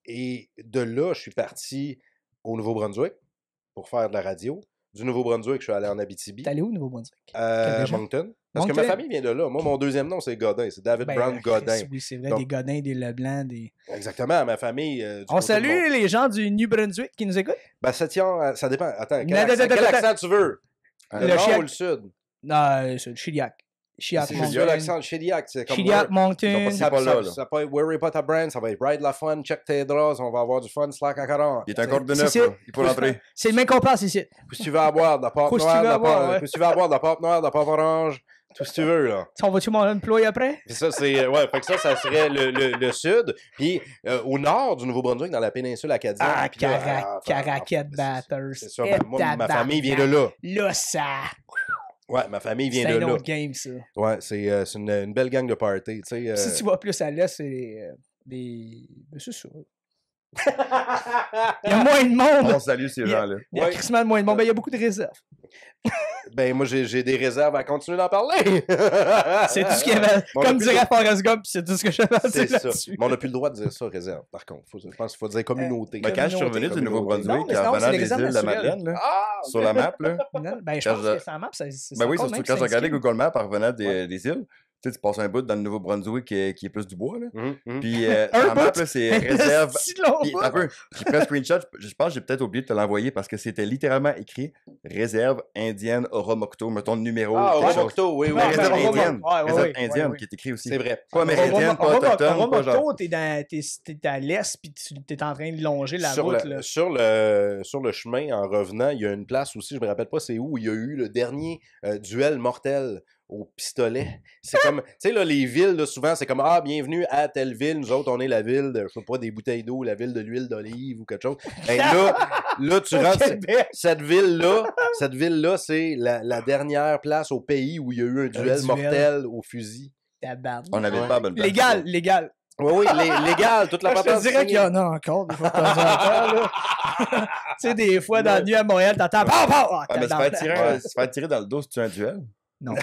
Et de là, je suis parti au Nouveau-Brunswick pour faire de la radio. Du Nouveau-Brunswick, je suis allé en Abitibi. T'es allé où, Nouveau-Brunswick? Quelle région? Moncton. Parce que ma Moncton? famille vient de là. Moi, mon deuxième nom, c'est Godin. C'est David Ben, Brown Godin. Oui, c'est vrai, Donc- des Godins, des Leblanc, des... Exactement, ma famille. du On côté de salue les gens du New Brunswick qui nous écoutent. Ben, ça tient. Ça dépend. Attends, Non, non, quel non, accent tu veux? Le Le nord Chiac- ou le sud? Non, c'est le Chiliac. Chiliac, C'est Moncton. juste l'accent Chiliac. C'est comme Chiliac, Ils Moncton. ont ça, pas là, là. ça peut être Worry Pas ta Brand, ça va être Ride la Fun, Check tes draps, on va avoir du fun, slack à 40. Il est encore de neuf, C'est- là. Il faut rentrer. C'est le même qu'on passe ici. Tout ce que tu veux avoir, de la pâte Qu'est-ce que tu noire, veux de la avoir, pâte ouais. qu'est-ce que tu veux avoir, de la pâte noire, de la pâte orange, tout ce que tu veux, là. On va-tu mon employé après? Puis ça, c'est. Ouais, fait que ça serait le sud. Puis au nord du Nouveau-Brunswick, dans la péninsule acadienne. Ah, puis là, Caraquette Batters. C'est ça, moi, ma famille vient de là. Là, ça. Ouais, ma famille C'est vient de un là. autre game, ça. Ouais, c'est une belle gang de party, tu sais. Si tu vas plus à l'est, c'est des. Ben, c'est ça. Il y a moins de monde. On salue ces Il y a- gens-là. Il y a Ouais. crissement moins de monde. Ben, il y a beaucoup de réserves. Ben, moi, j'ai des réserves à continuer d'en parler. C'est tout ce qu'il y avait. On a Comme plus dirait le- Forrest Gump, c'est tout ce que j'avais à C'est dire ça. là-dessus. Mais on n'a plus le droit de dire ça, réserve, par contre. Je pense qu'il faut dire communauté. Mais quand je suis Communauté, revenu du communauté. Non, Nouveau-Brunswick, mais sinon, en c'est venant les des réserves îles de la naturelles. Madeleine, là, Ah! sur la map, là. Non, ben, je Quand pense je- que c'est en map. C'est Ben oui, encore surtout même quand j'ai regardé syndiqué. Google Maps en revenant des Ouais. îles, tu passes un bout dans le Nouveau-Brunswick qui est plus du bois, là. Puis Un en map, bout? là, c'est réserve. Si long, Puis, bout. un peu, j'ai pris un screenshot, je pense que j'ai peut-être oublié de te l'envoyer parce que c'était littéralement écrit réserve indienne Oromocto, mettons le numéro. Ah, quelque chose. Oromocto, oui, oui. Mais réserve Oromocto, indienne. ouais, ouais, Réserve ouais, indienne ouais. qui est écrit aussi. C'est vrai. Pas amérindienne, pas autochtone, pas genre. Oromocto, t'es à l'est, puis t'es en train de longer la Sur route. le, Là. sur, le chemin, en revenant, il y a une place aussi, je me rappelle pas c'est où, il y a eu le dernier duel mortel au pistolet. C'est comme, tu sais, là, les villes, là, souvent, c'est comme, ah, bienvenue à telle ville, nous autres, on est la ville de, je sais pas, des bouteilles d'eau, la ville de l'huile d'olive ou quelque chose. Ben là, tu rentres, Québec. cette ville-là, c'est la dernière place au pays où il y a eu un duel duel. mortel au fusil. Tabarnak. On n'avait pas la bonne place. Légal. Oui, oui, légal, toute la Je te patente dirais qu'il y signée. en a encore des fois de temps en temps. Là. Tu sais, des fois, dans la nuit à Montréal, t'entends pow, pow! Ah, Ah, mais tabarnak. se faire tirer dans le dos, c'est-tu un duel? non,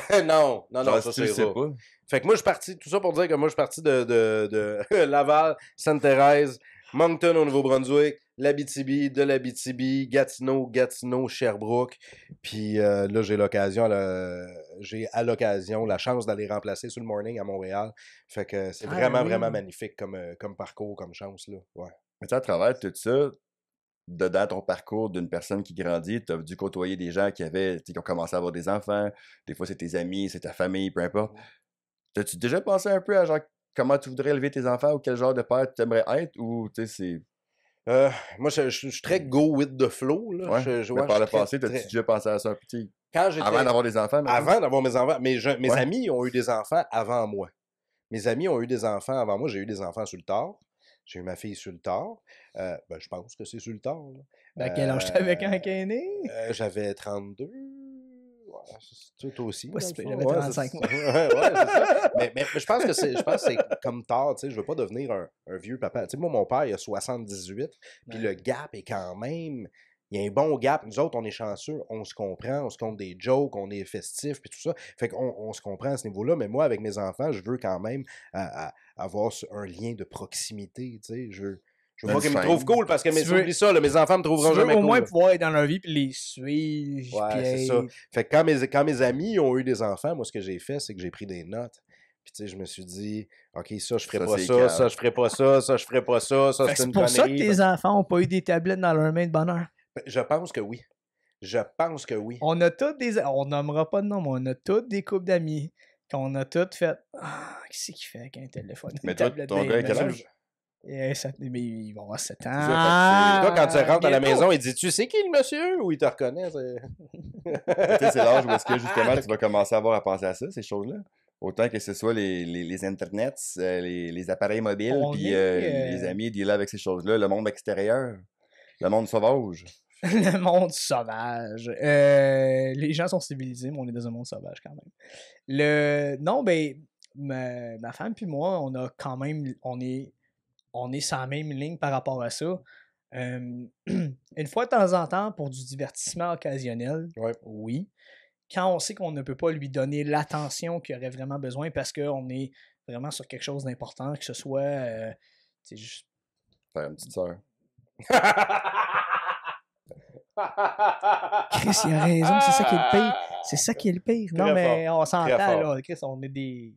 Genre, ça si tu le c'est sais rare. pas. Fait que moi, je suis parti, tout ça pour dire que moi, je suis parti de Laval, Sainte-Thérèse, Moncton au Nouveau-Brunswick, de l'Abitibi, Gatineau, Sherbrooke. Puis là, j'ai à l'occasion la chance d'aller remplacer sur le morning à Montréal. Fait que c'est vraiment, oui. vraiment magnifique comme parcours, comme chance, là. Ouais. Mais tu sais, à travers tout ça, dedans ton parcours d'une personne qui grandit, tu as dû côtoyer des gens qui ont commencé à avoir des enfants. Des fois, c'est tes amis, c'est ta famille, peu importe. T'as-tu déjà pensé un peu à genre comment tu voudrais élever tes enfants ou quel genre de père tu aimerais être ou tu sais, c'est. Moi, je suis très go with the flow, là. Ouais. Mais par je le suis passé, très- t'as-tu déjà pensé à ça un petit. Quand j'étais... Avant d'avoir des enfants, maintenant? Avant d'avoir mes enfants. Mes Ouais. amis ont eu des enfants avant moi. Mes amis ont eu des enfants avant moi. J'ai eu des enfants sur le tard. J'ai eu ma fille sur le tard. Ben, je pense que c'est sur le tard. Là. Ben, quel âge t'avais quand elle est née? J'avais 32. Ouais, toi aussi. Pas dans si le pire, fond. j'avais 35 c'est ça. Ouais, c'est ça. Mais je pense que c'est comme tard. Tu sais, je veux pas devenir un vieux papa. Tu sais, moi, mon père, il a 78. Puis le gap est quand même... Il y a un bon gap. Nous autres, on est chanceux, on se comprend, on se compte des jokes, on est festifs, puis tout ça. Fait qu'on se comprend à ce niveau-là. Mais moi, avec mes enfants, je veux quand même avoir un lien de proximité. Tu sais, je veux pas qu'ils me trouvent cool parce que Tu veux- oublie ça, là, mes enfants me trouveront Tu veux jamais au cool. moins là. pouvoir être dans leur vie puis les suivre. Ouais, puis c'est ça. Fait que quand mes amis ont eu des enfants, moi, ce que j'ai fait, c'est que j'ai pris des notes. Puis, tu sais, je me suis dit, OK, ça, je ferai Ça, pas c'est ça, calme. ça, je ferai pas ça, ça, je ferai pas ça, ça, Fait que c'est c'est une pour ça que connerie. tes enfants n'ont pas eu des tablettes dans leur main de bonheur. Je pense que oui. Je pense que oui. On a toutes des. On nommera pas de nom, mais on a toutes des couples d'amis qu'on a toutes fait. Ah, qui c'est qui fait avec un téléphone? Mais Une toi, tablette ton dans gars, les quel mains. âge? Mais il va avoir 7 ans. Toi, quand tu rentres à la bientôt. maison, il dit « Tu sais qui le monsieur? » Ou il te reconnaît? Tu sais, c'est l'âge où est-ce que justement tu vas commencer à avoir à penser à ça, ces choses-là. Autant que ce soit les internets, les appareils mobiles, On puis est, les amis dealer avec ces choses-là, le monde extérieur, le monde sauvage. Le monde sauvage. Les gens sont civilisés, mais on est dans un monde sauvage quand même. Non, ben, ma femme puis moi, on a quand même, on est sur la même ligne par rapport à ça. Une fois de temps en temps, pour du divertissement occasionnel, Ouais. oui. Quand on sait qu'on ne peut pas lui donner l'attention qu'il aurait vraiment besoin parce qu'on est vraiment sur quelque chose d'important, que ce soit juste... Faire une petite sœur. Chris, il a raison, c'est ça qui est le pire. C'est ça qui est le pire. Non, Très mais fort. on s'entend, Très fort. là. Chris, on est des...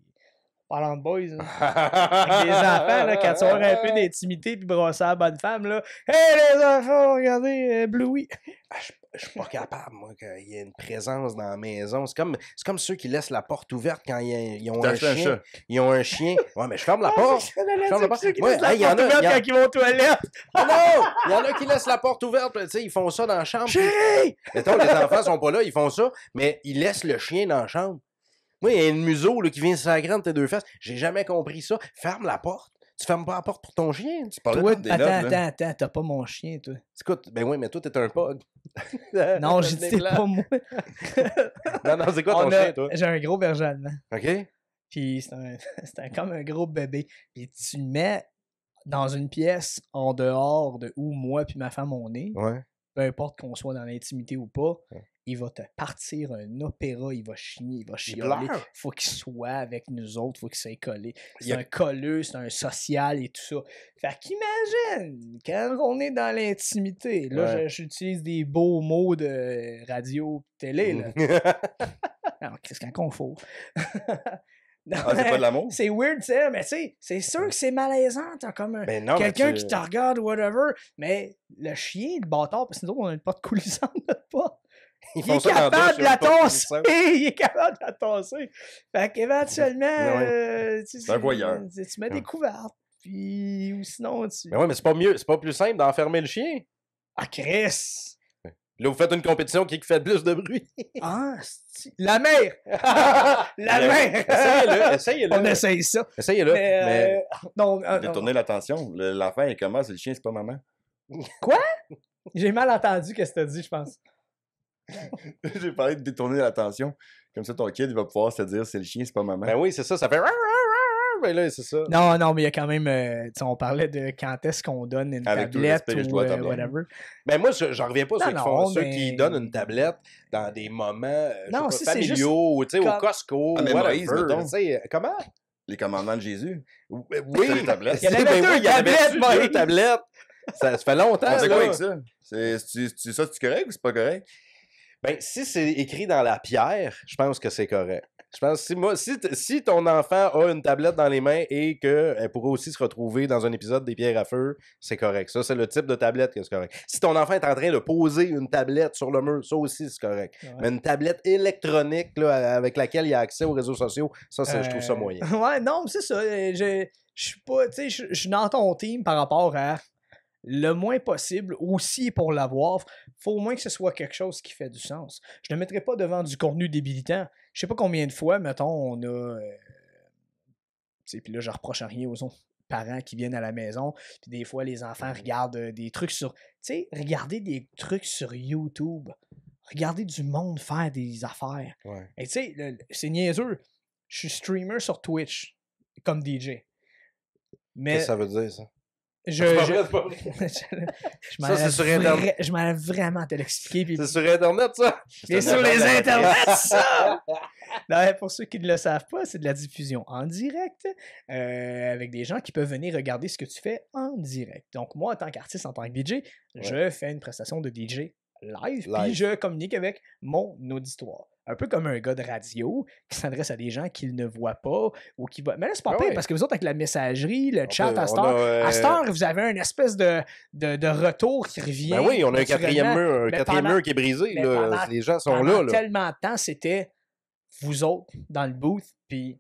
Parlant de boys, là. Avec des enfants, là, quand tu as un peu d'intimité puis brosser à la bonne femme, là. Hey, les enfants, regardez, Bluey. Je suis pas capable, moi, qu'il y ait une présence dans la maison. C'est comme ceux qui laissent la porte ouverte quand ils ont un T'achètes un chien. chat. Ils ont un chien. Ouais, mais je ferme la porte. ferme la porte. Ouais, Ouais, hey, il y en a quand ils vont aux toilettes. Ah non! Il y en a qui laissent la porte ouverte, tu sais, ils font ça dans la chambre. Chérie! Mettons, les enfants sont pas là, ils font ça, mais ils laissent le chien dans la chambre. Moi, il y a une museau là, qui vient s'agrandir entre tes deux fesses. J'ai jamais compris ça. Ferme la porte. Tu fermes pas la porte pour ton chien. Tu parlais Toi, de des notes, là. attends, t'as pas mon chien, toi. Écoute, ben oui, mais toi, t'es un pug. Non, j'ai dit, c'est pas moi. Non, c'est quoi ton chien, toi? J'ai un gros berger allemand. OK? Puis c'est comme un gros bébé. Puis tu le mets dans une pièce en dehors de où moi puis ma femme on est, Ouais. peu importe qu'on soit dans l'intimité ou pas, Ouais. il va te partir un opéra, il va chigner, il va Il chialer. pleure. Faut qu'il soit avec nous autres, faut qu'il soit collé. Il y C'est a- un colleux, c'est un social et tout ça. Fait qu'imagine, quand on est dans l'intimité, là, Ouais. j'utilise des beaux mots de radio, télé, là. Alors, qu'est-ce qu'on faut? Non, Ah, c'est pas de l'amour? c'est weird, tu sais, mais tu sais, c'est sûr que c'est malaisant. T'as comme Ben non, mais quelqu'un tu- qui te regarde, whatever, mais le chien, le bâtard, parce que nous autres, on a une porte coulissante, notre porte. Ils Il est font ça dans la douche, capable de la ils ont pas de tasser! coulissante. Il est capable de la tasser! Fait qu'éventuellement, Ouais. c'est un voyeur. Tu mets des couvertes, puis ou sinon, tu... Mais ouais, mais c'est pas mieux, c'est pas plus simple d'enfermer le chien. Ah, Chris! Là, vous faites une compétition qui fait plus de bruit. Ah, la mère! La mère! Essayez-le, essayez-le. On essaye ça. Essayez-le. Mais... Non, Détourner l'attention. L'enfant, il commence, c'est le chien, c'est pas maman. j'ai mal entendu ce que tu as dit, je pense. J'ai parlé de détourner l'attention. Comme ça, ton kid, il va pouvoir se dire, c'est le chien, c'est pas maman. Ben oui, c'est ça, ça fait... Ben là, c'est ça. Non, mais il y a quand même... tu sais, on parlait de quand est-ce qu'on donne une Avec tout le tablette respect que je ou dois à ta blonde. whatever. Mais moi, j'en reviens pas Non, ceux qui font non, ceux mais- qui donnent une tablette dans des moments je Non, sais si, pas, c'est juste familiaux, ou tu sais, au comme- Costco, Ah, mais whatever. Moïse, mettons. Tu sais, comment? Les commandements de Jésus. Oui, les tablettes. Il y en avait Ben deux oui, il y en avait tablettes, deux Moïse. tablettes. Ça fait longtemps, On fait là. quoi avec ça? C'est ça, c'est correct ou c'est pas correct? Ben, si c'est écrit dans la pierre, je pense que c'est correct. Je pense que si ton enfant a une tablette dans les mains et qu'elle pourrait aussi se retrouver dans un épisode des Pierres à feu, c'est correct. Ça, c'est le type de tablette que c'est correct. Si ton enfant est en train de poser une tablette sur le mur, ça aussi, c'est correct. Ouais. Mais une tablette électronique là, avec laquelle il a accès aux réseaux sociaux, ça, je trouve ça moyen. Ouais, non, mais c'est ça. Je suis pas... Tu sais, je suis dans ton team par rapport à le moins possible, aussi pour l'avoir, faut au moins que ce soit quelque chose qui fait du sens. Je ne mettrai pas devant du contenu débilitant. Je sais pas combien de fois, mettons, on a... puis là, je reproche à rien aux autres parents qui viennent à la maison, puis des fois, les enfants regardent des trucs sur... Tu sais, regardez des trucs sur YouTube. Regardez du monde faire des affaires. Ouais. Et tu sais, c'est niaiseux. Je suis streamer sur Twitch, comme DJ. Mais Qu'est-ce que ça veut dire, ça? je Ça, c'est sur Internet. Je m'en vraiment te l'expliquer. Puis C'est sur Internet, ça? c'est sur les internets, ça! Non, pour ceux qui ne le savent pas, c'est de la diffusion en direct avec des gens qui peuvent venir regarder ce que tu fais en direct. Donc, moi, en tant qu'artiste, en tant que DJ, je fais une prestation de DJ live, puis je communique avec mon auditoire. Un peu comme un gars de radio qui s'adresse à des gens qu'il ne voit pas ou qui va. Mais là, c'est pas pire parce que vous autres, avec la messagerie, le chat à cette heure, à cette heure, vous avez une espèce de retour qui revient. Ben oui, on a un quatrième naturellement. mur qui est brisé. Mais Là. pendant- Les gens sont Pendant là. Là. tellement de temps, c'était vous autres dans le booth, puis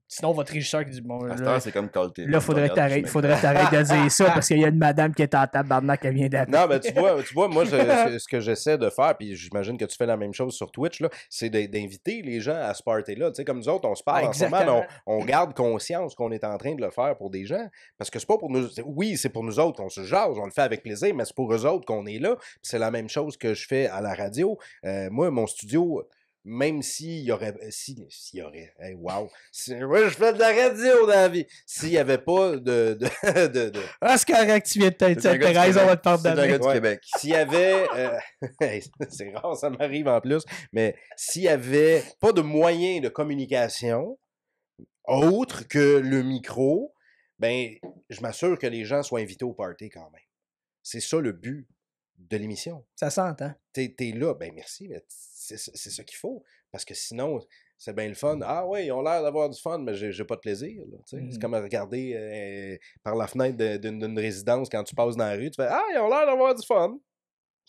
Sinon, votre régisseur qui dit bon, À cette là, heure, c'est comme Call TV. là, faudrait que t'arrêtes de dire ça parce qu'il y a une madame qui est en tabarnak qui vient d'appeler. Non, mais tu vois moi, ce que j'essaie de faire, puis j'imagine que tu fais la même chose sur Twitch, là, c'est d'inviter les gens à ce party-là. Tu sais, comme nous autres, on se parle en ce moment, mais on garde conscience qu'on est en train de le faire pour des gens. Parce que c'est pas pour nous. Oui, c'est pour nous autres qu'on se jase, on le fait avec plaisir, mais c'est pour eux autres qu'on est là. Puis c'est la même chose que je fais à la radio. Moi, mon studio. Même s'il y aurait. S'il y aurait. Hey, wow. Moi, je fais de la radio dans la vie. S'il n'y avait pas de. Ah, c'est correct, tu viens de tête. Thérèse, on va te pardonner. C'est un gars du Québec. S'il y avait. C'est rare, ça m'arrive en plus. Mais s'il n'y avait pas de moyens de communication autre que le micro, ben, je m'assure que les gens soient invités au party quand même. C'est ça le but de l'émission. Ça s'entend. T'es là, ben merci, mais c'est ça qu'il faut. Parce que sinon, c'est bien le fun. Ah ouais, ils ont l'air d'avoir du fun, mais j'ai pas de plaisir. C'est comme regarder par la fenêtre d'une résidence quand tu passes dans la rue, tu fais ah, ils ont l'air d'avoir du fun.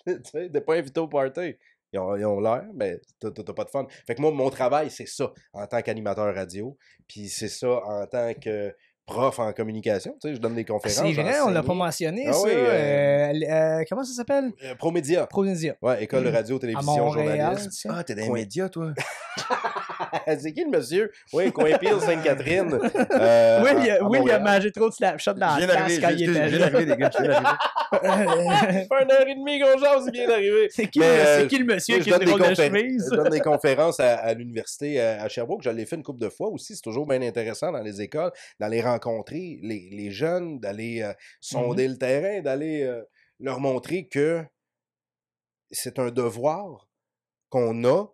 T'es pas invité au party. Ils ont l'air, mais t'as pas de fun. Fait que moi, mon travail, c'est ça, en tant qu'animateur radio. Puis c'est ça, en tant que prof en communication. Tu sais, je donne des conférences. C'est vrai, on l'a pas mentionné, ça. Oui, comment ça s'appelle? Promédia. Promédia. Ouais, école de radio, télévision, journaliste. Ah, t'es dans les médias, toi. C'est qui le monsieur? Oui, Coin-Pile, Sainte-Catherine. Oui, il a mangé trop de Snapchat dans la classe quand il était Je viens d'arriver, les gars. Je viens d'arriver. Ça fait 1h30 qu'on jase, il vient d'arriver. C'est qui le monsieur qui a une drôle de chemise? Je donne des conférences à l'université à Sherbrooke. Je l'ai fait une couple de fois aussi. C'est toujours bien intéressant dans les écoles, d'aller rencontrer les jeunes, d'aller sonder le terrain, d'aller leur montrer que c'est un devoir qu'on a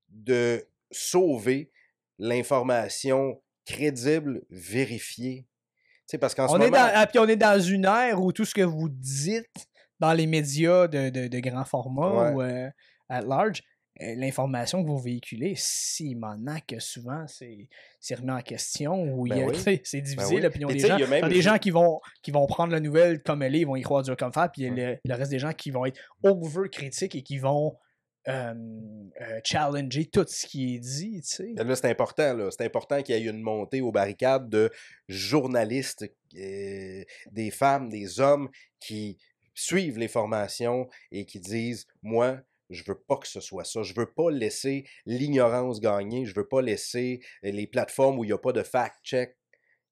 de sauver l'information crédible, vérifiée. Tu sais, parce qu'en ce moment... Puis on est dans une ère où tout ce que vous dites dans les médias de grand format ou at large, l'information que vous véhiculez, s'il m'en a que souvent, c'est remis en question ou c'est divisé l'opinion des gens. Il y a des gens qui vont prendre la nouvelle comme elle est, ils vont y croire dur comme fer, puis le reste des gens qui vont être over-critiques et qui vont challenger tout ce qui est dit, tu sais. Là, c'est important, là. C'est important qu'il y ait une montée aux barricades de journalistes, des femmes, des hommes qui suivent les formations et qui disent « Moi, je veux pas que ce soit ça. Je veux pas laisser l'ignorance gagner. Je veux pas laisser les plateformes où il n'y a pas de fact-check.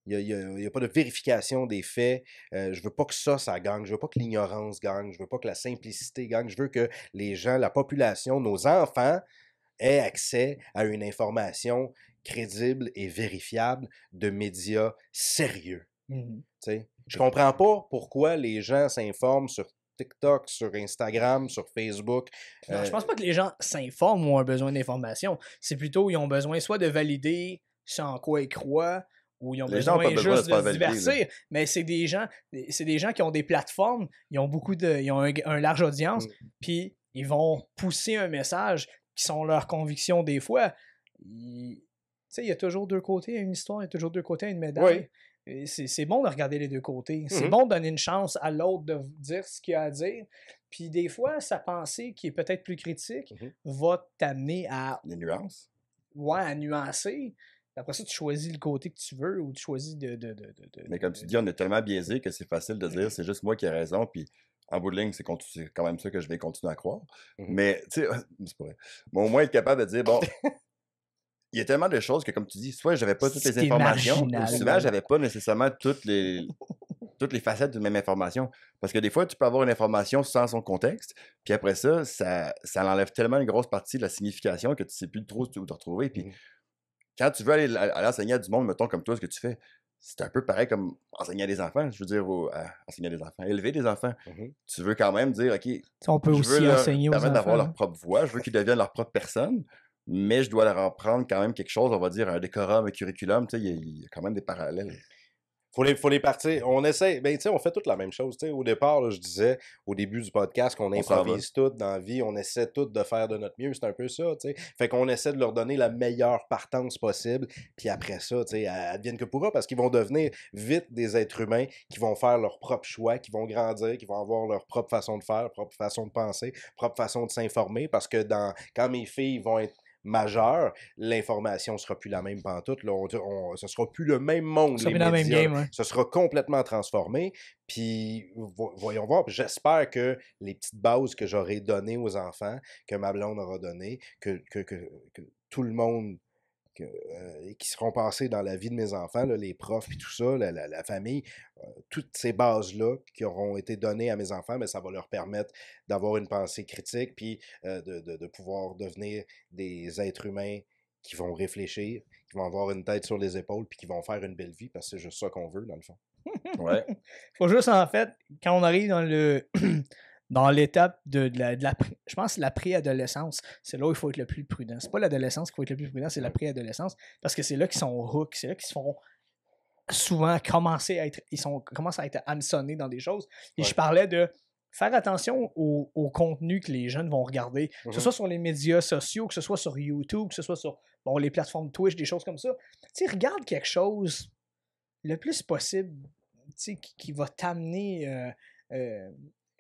Il n'y a pas de vérification des faits. Je veux pas que ça gagne. Je veux pas que l'ignorance gagne. Je veux pas que la simplicité gagne. Je veux que les gens, la population, nos enfants aient accès à une information crédible et vérifiable de médias sérieux. Je comprends pas pourquoi les gens s'informent sur TikTok, sur Instagram, sur Facebook. Non, je pense pas que les gens s'informent ou ont besoin d'informations. C'est plutôt qu'ils ont besoin soit de valider ce en quoi ils croient, ou ils ont besoin juste de se divertir. Mais c'est des gens qui ont des plateformes, ils ont un large audience, puis ils vont pousser un message qui sont leurs convictions des fois. Tu sais, il y a toujours deux côtés à une histoire, il y a toujours deux côtés à une médaille. C'est bon de regarder les deux côtés. C'est bon de donner une chance à l'autre de dire ce qu'il a à dire. Puis des fois, sa pensée, qui est peut-être plus critique, va t'amener à... Les nuances. Ouais, à nuancer. Après ça, tu choisis le côté que tu veux ou tu choisis de... Mais comme tu dis, on est tellement biaisé que c'est facile de dire c'est juste moi qui ai raison. Puis en bout de ligne, c'est quand même ça que je vais continuer à croire. Mais, tu sais, c'est pas vrai. Mais au moins être capable de dire, bon... Il y a tellement de choses que, comme tu dis, soit j'avais pas toutes les informations, ou souvent j'avais pas nécessairement toutes les facettes d'une même information. Parce que des fois, tu peux avoir une information sans son contexte, puis après ça enlève tellement une grosse partie de la signification que tu sais plus trop où te retrouver. Puis quand tu veux aller enseigner à du monde, mettons, comme toi, ce que tu fais, c'est un peu pareil comme enseigner à des enfants. Je veux dire, enseigner à des enfants, élever des enfants. Tu veux quand même dire, OK, on peut aussi enseigner aux enfants. Permettre d'avoir leur propre voix, je veux qu'ils deviennent leur propre personne. Mais je dois leur apprendre quand même quelque chose, on va dire un décorum, un curriculum, tu sais, il y a quand même des parallèles. Faut les partir. On essaie, ben tu sais, on fait toute la même chose. Tu sais, au départ, là, je disais, au début du podcast, qu'on improvise tout dans la vie, on essaie tout de faire de notre mieux, c'est un peu ça, tu sais. Fait qu'on essaie de leur donner la meilleure partance possible, puis après ça, tu sais, advienne que pourra, parce qu'ils vont devenir vite des êtres humains qui vont faire leur propre choix, qui vont grandir, qui vont avoir leur propre façon de faire, leur propre façon de penser, propre façon de s'informer, parce que quand mes filles majeur, l'information sera plus la même pantoute. Là, ce sera plus le même monde. Ça les sera plus la médias, même game, ouais. Ce sera complètement transformé. Puis, voyons voir. Puis j'espère que les petites bases que j'aurai données aux enfants, que ma blonde aura données, que tout le monde qui seront passés dans la vie de mes enfants, là, les profs et tout ça, la famille, toutes ces bases-là qui auront été données à mes enfants, mais ça va leur permettre d'avoir une pensée critique, puis de pouvoir devenir des êtres humains qui vont réfléchir, qui vont avoir une tête sur les épaules, puis qui vont faire une belle vie, parce que c'est juste ça qu'on veut, dans le fond. Ouais. Faut juste, en fait, quand on arrive dans le... dans l'étape de la je pense la préadolescence, c'est là où il faut être le plus prudent. C'est pas l'adolescence qu'il faut être le plus prudent, c'est la préadolescence, parce que c'est là qu'ils sont hook, c'est là qu'ils se font souvent commencent à être hameçonnés dans des choses. Et je parlais de faire attention au contenu que les jeunes vont regarder, que ce soit sur les médias sociaux, que ce soit sur YouTube, que ce soit sur les plateformes Twitch, des choses comme ça. Tu sais, regarde quelque chose le plus possible, tu sais, qui va t'amener...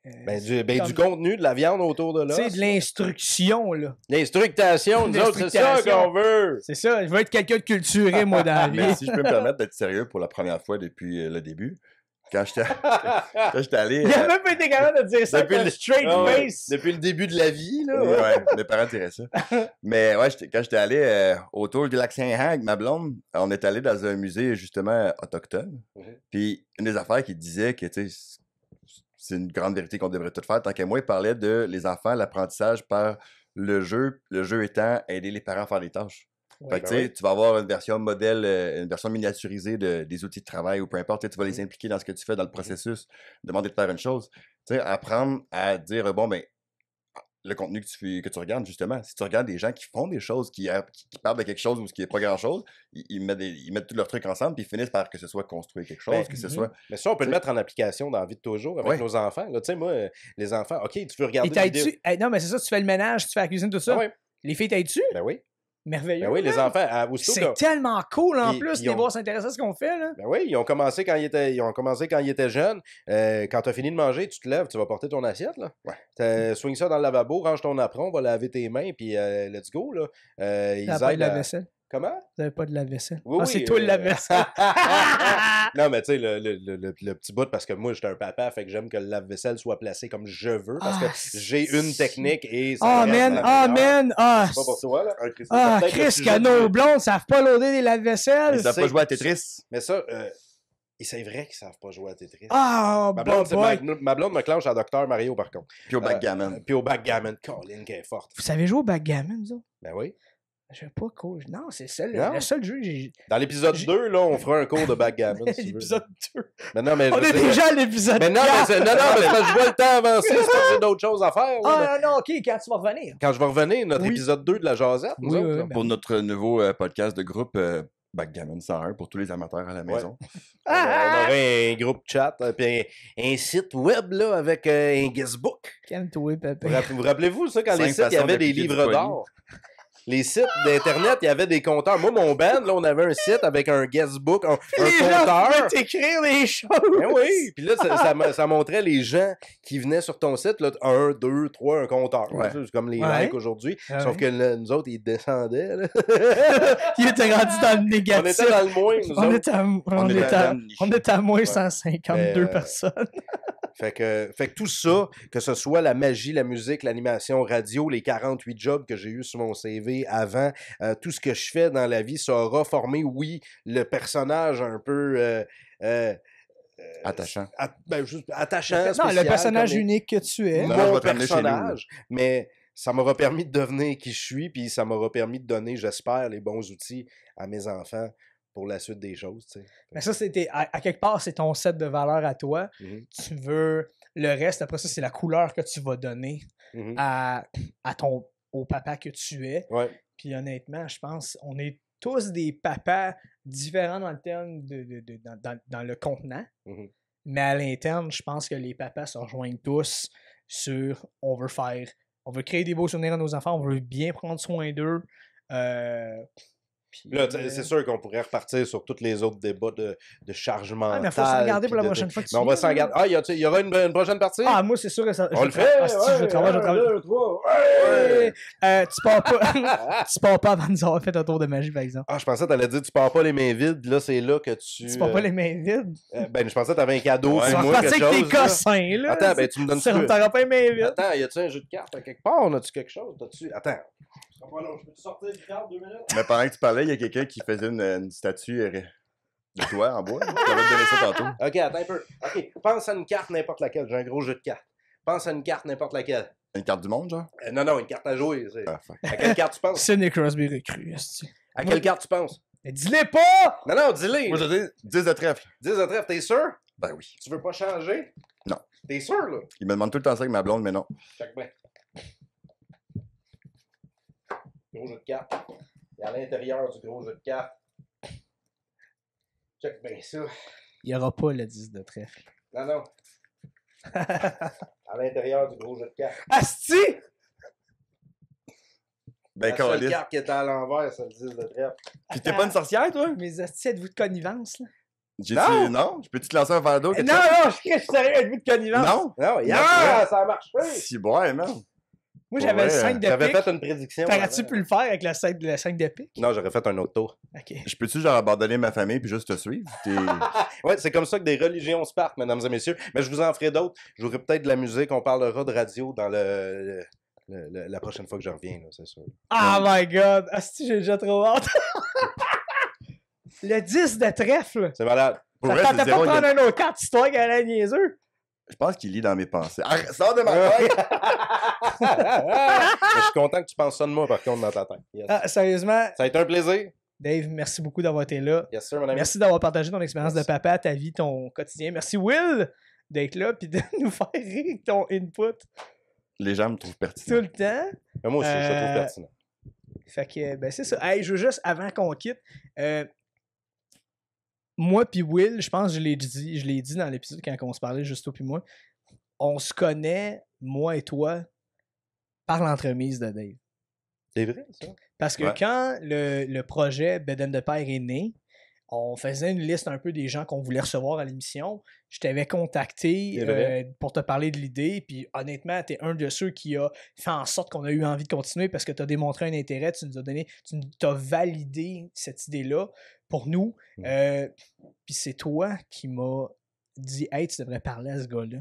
du contenu, de la viande autour de là. Tu sais, de l'instruction, là. L'instructation, nous autres, c'est ça qu'on veut. C'est ça, je veux être quelqu'un de culturé, moi, dans la vie. Mais si je peux me permettre d'être sérieux pour la première fois depuis le début, quand j'étais allé... Il a même pas été capable de dire ça depuis avec un straight face. Depuis le début de la vie, là. Ouais, mes parents diraient ça. Mais ouais, quand j'étais allé autour du lac Saint-Jean avec ma blonde, on est allé dans un musée, justement, autochtone. Puis une des affaires qui disait que, tu sais, c'est une grande vérité qu'on devrait tout faire. Tant qu'à moi, il parlait de les enfants, l'apprentissage par le jeu étant aider les parents à faire des tâches. Fait que, tu sais, tu vas avoir une version modèle, une version miniaturisée des outils de travail ou peu importe. Tu vas les impliquer dans ce que tu fais dans le processus, demander de faire une chose. Tu sais, apprendre à dire, bon, ben, le contenu que tu regardes, justement, si tu regardes des gens qui font des choses, qui parlent de quelque chose ou ce qui n'est pas grand-chose, ils mettent tous leurs trucs ensemble puis ils finissent par que ce soit construire quelque chose, que ce soit... Mais ça, on peut le mettre en application dans la vie de toujours avec nos enfants. Tu sais, moi, les enfants, OK, tu veux regarder une vidéo... non, mais c'est ça, tu fais le ménage, tu fais la cuisine, tout ça. Ah ouais. Les filles t'aides-tu? Ben oui. Merveilleux. Ben oui, les enfants... c'est tellement cool, en plus, de voir s'intéresser à ce qu'on fait, là. Ben oui, ils ont commencé quand ils étaient jeunes. Quand tu as fini de manger, tu te lèves, tu vas porter ton assiette, là. Ouais. Swing ça dans le lavabo, range ton apron, on va laver tes mains, puis let's go, là. Ils aident la vaisselle. Comment? Vous n'avez pas de lave-vaisselle. Oui, c'est toi le lave-vaisselle. Non, mais tu sais, le petit bout, parce que moi, j'étais un papa, fait que j'aime que le lave-vaisselle soit placé comme je veux, parce que j'ai une technique et ça man! C'est pas pour toi, là. Chris, que nos blondes savent pas loader des lave-vaisselle. Ils savent pas jouer à Tetris. Mais ça, c'est vrai qu'ils savent pas jouer à Tetris. Ma blonde me clenche à Dr Mario, par contre. Puis au backgammon. Puis au backgammon. Colin, qui est forte. Vous savez jouer au backgammon, ça? Ben oui. Je sais pas cool. Non, c'est ça, le seul jeu que j'ai... Dans l'épisode 2, là, on fera un cours de backgammon, si tu veux. L'épisode 2. Mais non, mais on est déjà à l'épisode 4. Mais non, mais je vois le temps avancer, c'est parce que j'ai d'autres choses à faire. Non, OK, quand tu vas revenir. Quand je vais revenir, notre épisode 2 de la Jasette, nous autres. Pour notre nouveau podcast de groupe Backgammon 101, pour tous les amateurs à la maison. On aurait un groupe chat, puis un site web, là, avec un guestbook. Calme-toi, papa. Vous rappelez-vous, ça, quand les sites, il y avait des livres d'or? Les sites d'Internet, il y avait des compteurs. Moi, mon band, là, on avait un site avec un guestbook, un compteur. Tu peux t'écrire des choses. Ben oui. Puis là, ça montrait les gens qui venaient sur ton site, là, 1, 2, 3, un compteur. Ouais. C'est comme les likes aujourd'hui. Sauf que nous autres, ils descendaient. Là. Ils étaient rendus dans le négatif. On était dans le moins, nous on était à moins 152 personnes. Fait que tout ça, que ce soit la magie, la musique, l'animation radio, les 48 jobs que j'ai eu sur mon CV avant, tout ce que je fais dans la vie, ça aura formé, oui, le personnage un peu... attachant. Juste attachant, spécial. Non, le personnage unique que tu es. Mon personnage, mais ça m'aura permis de devenir qui je suis, puis ça m'aura permis de donner, j'espère, les bons outils à mes enfants pour la suite des choses, tu sais. Mais ça, c'était à quelque part, c'est ton set de valeurs à toi. Tu veux le reste, après ça, c'est la couleur que tu vas donner au papa que tu es. Ouais. Puis honnêtement, je pense on est tous des papas différents dans le terme dans le contenant. Mais à l'interne, je pense que les papas se rejoignent tous sur on veut créer des beaux souvenirs à nos enfants, on veut bien prendre soin d'eux. Puis, Là, c'est sûr qu'on pourrait repartir sur tous les autres débats de charge mentale. mais il faut s'en garder pour la prochaine fois que tu Mais on va viens, s'en garder. Ah, il y aura une prochaine partie? Ah, moi, c'est sûr que ça. On le fait? Je travaille. Tu pars pas. Tu pars pas avant de nous avoir fait un tour de magie, par exemple. Ah, je pensais que t'allais dire tu pars pas les mains vides, là, c'est là que tu... Tu pars pas les mains vides. Ben, je pensais que t'avais un cadeau, Tu c'est vas moi, quelque repartir avec tes chose. Là. cossins, là. Attends, ben, tu me donnes ça. T'auras pas les mains vides. Attends, y a-tu un jeu de cartes à quelque part? As-tu quelque chose? T'as-tu... Attends. Je peux-tu sortir une carte 2 minutes? Mais pendant que tu parlais, il y a quelqu'un qui faisait une statue de toi en bois. Je vais te donner ça tantôt. Ok, attends un peu. Ok, pense à une carte n'importe laquelle. J'ai un gros jeu de cartes. Pense à une carte n'importe laquelle. Une carte du monde, genre? Non, une carte à jouer. Ah, fuck. À quelle carte tu penses? Sidney Crosby recrue, est-ce que... À quelle carte tu penses? Mais dis-les pas! Non, dis-les. Moi, je dis 10 de trèfle. 10 de trèfle, t'es sûr? Ben oui. Tu veux pas changer? Non. T'es sûr, là? Il me demande tout le temps ça avec ma blonde, mais non. Check bien. Gros jeu de cartes. Et à l'intérieur du gros jeu de cartes. Check bien ça. Il y aura pas le 10 de trèfle. Non. À l'intérieur du gros jeu de cartes. Asti! Ben, La seule câlisse. carte qui était à l'envers, c'est le 10 de trèfle. Puis t'es pas une sorcière, toi? Mais asti, êtes-vous de connivence, là? Non? Je peux-tu te lancer un verre d'eau? Non, je suis sérieux, êtes-vous de connivence? Non? Non, hier, ça a marché. Si, ouais, man. Moi, Pour j'avais le vrai, 5 de J'avais pique. fait une prédiction. T'aurais-tu avant. pu le faire avec le 5 de pique? Non, j'aurais fait un autre tour. Ok. Je peux-tu, genre, abandonner ma famille puis juste te suivre? Ouais, c'est comme ça que des religions se partent, mesdames et messieurs. Mais je vous en ferai d'autres. Je jouerai peut-être de la musique. On parlera de radio dans la prochaine fois que je reviens, là, c'est sûr. Oh my god! Asti, j'ai déjà trop hâte. Le 10 de trèfle. C'est malade. Pour Ça vrai, tentait c'est pas de zéro. prendre un autre carte histoire qu'elle a niaiseux. Je pense qu'il lit dans mes pensées. Arrête, sors de ma tête! Mais je suis content que tu penses ça de moi, par contre, dans ta tête. Yes. Ah, sérieusement, Ça a été un plaisir. Dave, merci beaucoup d'avoir été là. Yes, sir, mon ami. Merci d'avoir partagé ton expérience de Merci. papa, ta vie, ton quotidien. Merci Will d'être là puis de nous faire rire avec ton input Les gens me trouvent tout pertinent. le temps. Mais moi aussi, je te trouve Euh, pertinent. Fait que, ben c'est ça. Hey, je veux juste, avant qu'on quitte, moi puis Will, je pense que je l'ai dit dans l'épisode quand on se parlait, juste toi puis moi, on se connaît, moi et toi, par l'entremise de Dave. C'est vrai, ça? Parce que Ouais. quand le projet Bedaine de Père est né, on faisait une liste un peu des gens qu'on voulait recevoir à l'émission. Je t'avais contacté C'est vrai. pour te parler de l'idée. Puis honnêtement, tu es un de ceux qui a fait en sorte qu'on a eu envie de continuer parce que tu as démontré un intérêt, tu nous as donné, tu as validé cette idée-là pour nous. Puis c'est toi qui m'as dit « Hey, tu devrais parler à ce gars-là.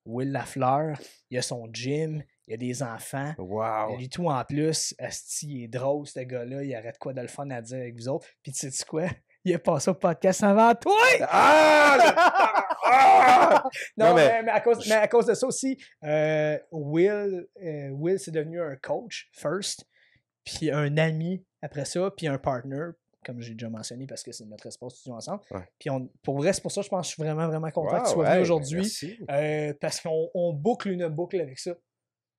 Will Lafleur, il a son gym, il a des enfants. Wow. Lui tout en plus, asti, il est drôle ce gars-là, il arrête quoi de le fun à dire avec vous autres. Puis tu sais quoi? Il est passé au podcast avant toi! Ah! Non, Non, mais à cause de ça aussi, Will c'est devenu un coach first, puis un ami après ça, puis un partner, comme j'ai déjà mentionné parce que c'est notre espace studio ensemble. Ouais. Puis pour vrai, c'est pour ça que je pense que je suis vraiment, vraiment content que tu Wow, sois venu hey, aujourd'hui. merci. Parce qu'on boucle une boucle avec ça.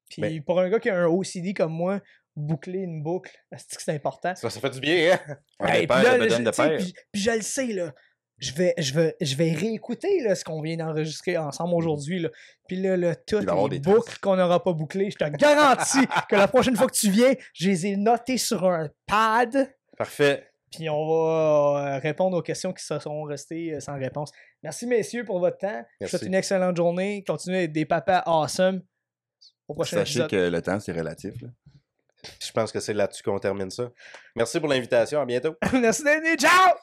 Puis Mais- pour un gars qui a un OCD comme moi, boucler une boucle, c'est important. Ça fait du bien, hein? Ouais, Hey, le père, puis là, le bedaine de tu sais, père. puis je le sais, là. Je vais réécouter là, ce qu'on vient d'enregistrer ensemble aujourd'hui. Là. Puis là, toutes Il va y avoir les des boucles qu'on n'aura pas bouclées, je te garantis que la prochaine fois que tu viens, je les ai notées sur un pad. Parfait. Puis on va répondre aux questions qui se sont restées sans réponse. Merci, messieurs, pour votre temps. Je vous Merci. souhaite une excellente journée. Continuez à être des papas awesome. Au prochain Sachez épisode. que le temps, c'est relatif. Là. Je pense que c'est là-dessus qu'on termine ça. Merci pour l'invitation. À bientôt. Merci d'être venu. Ciao!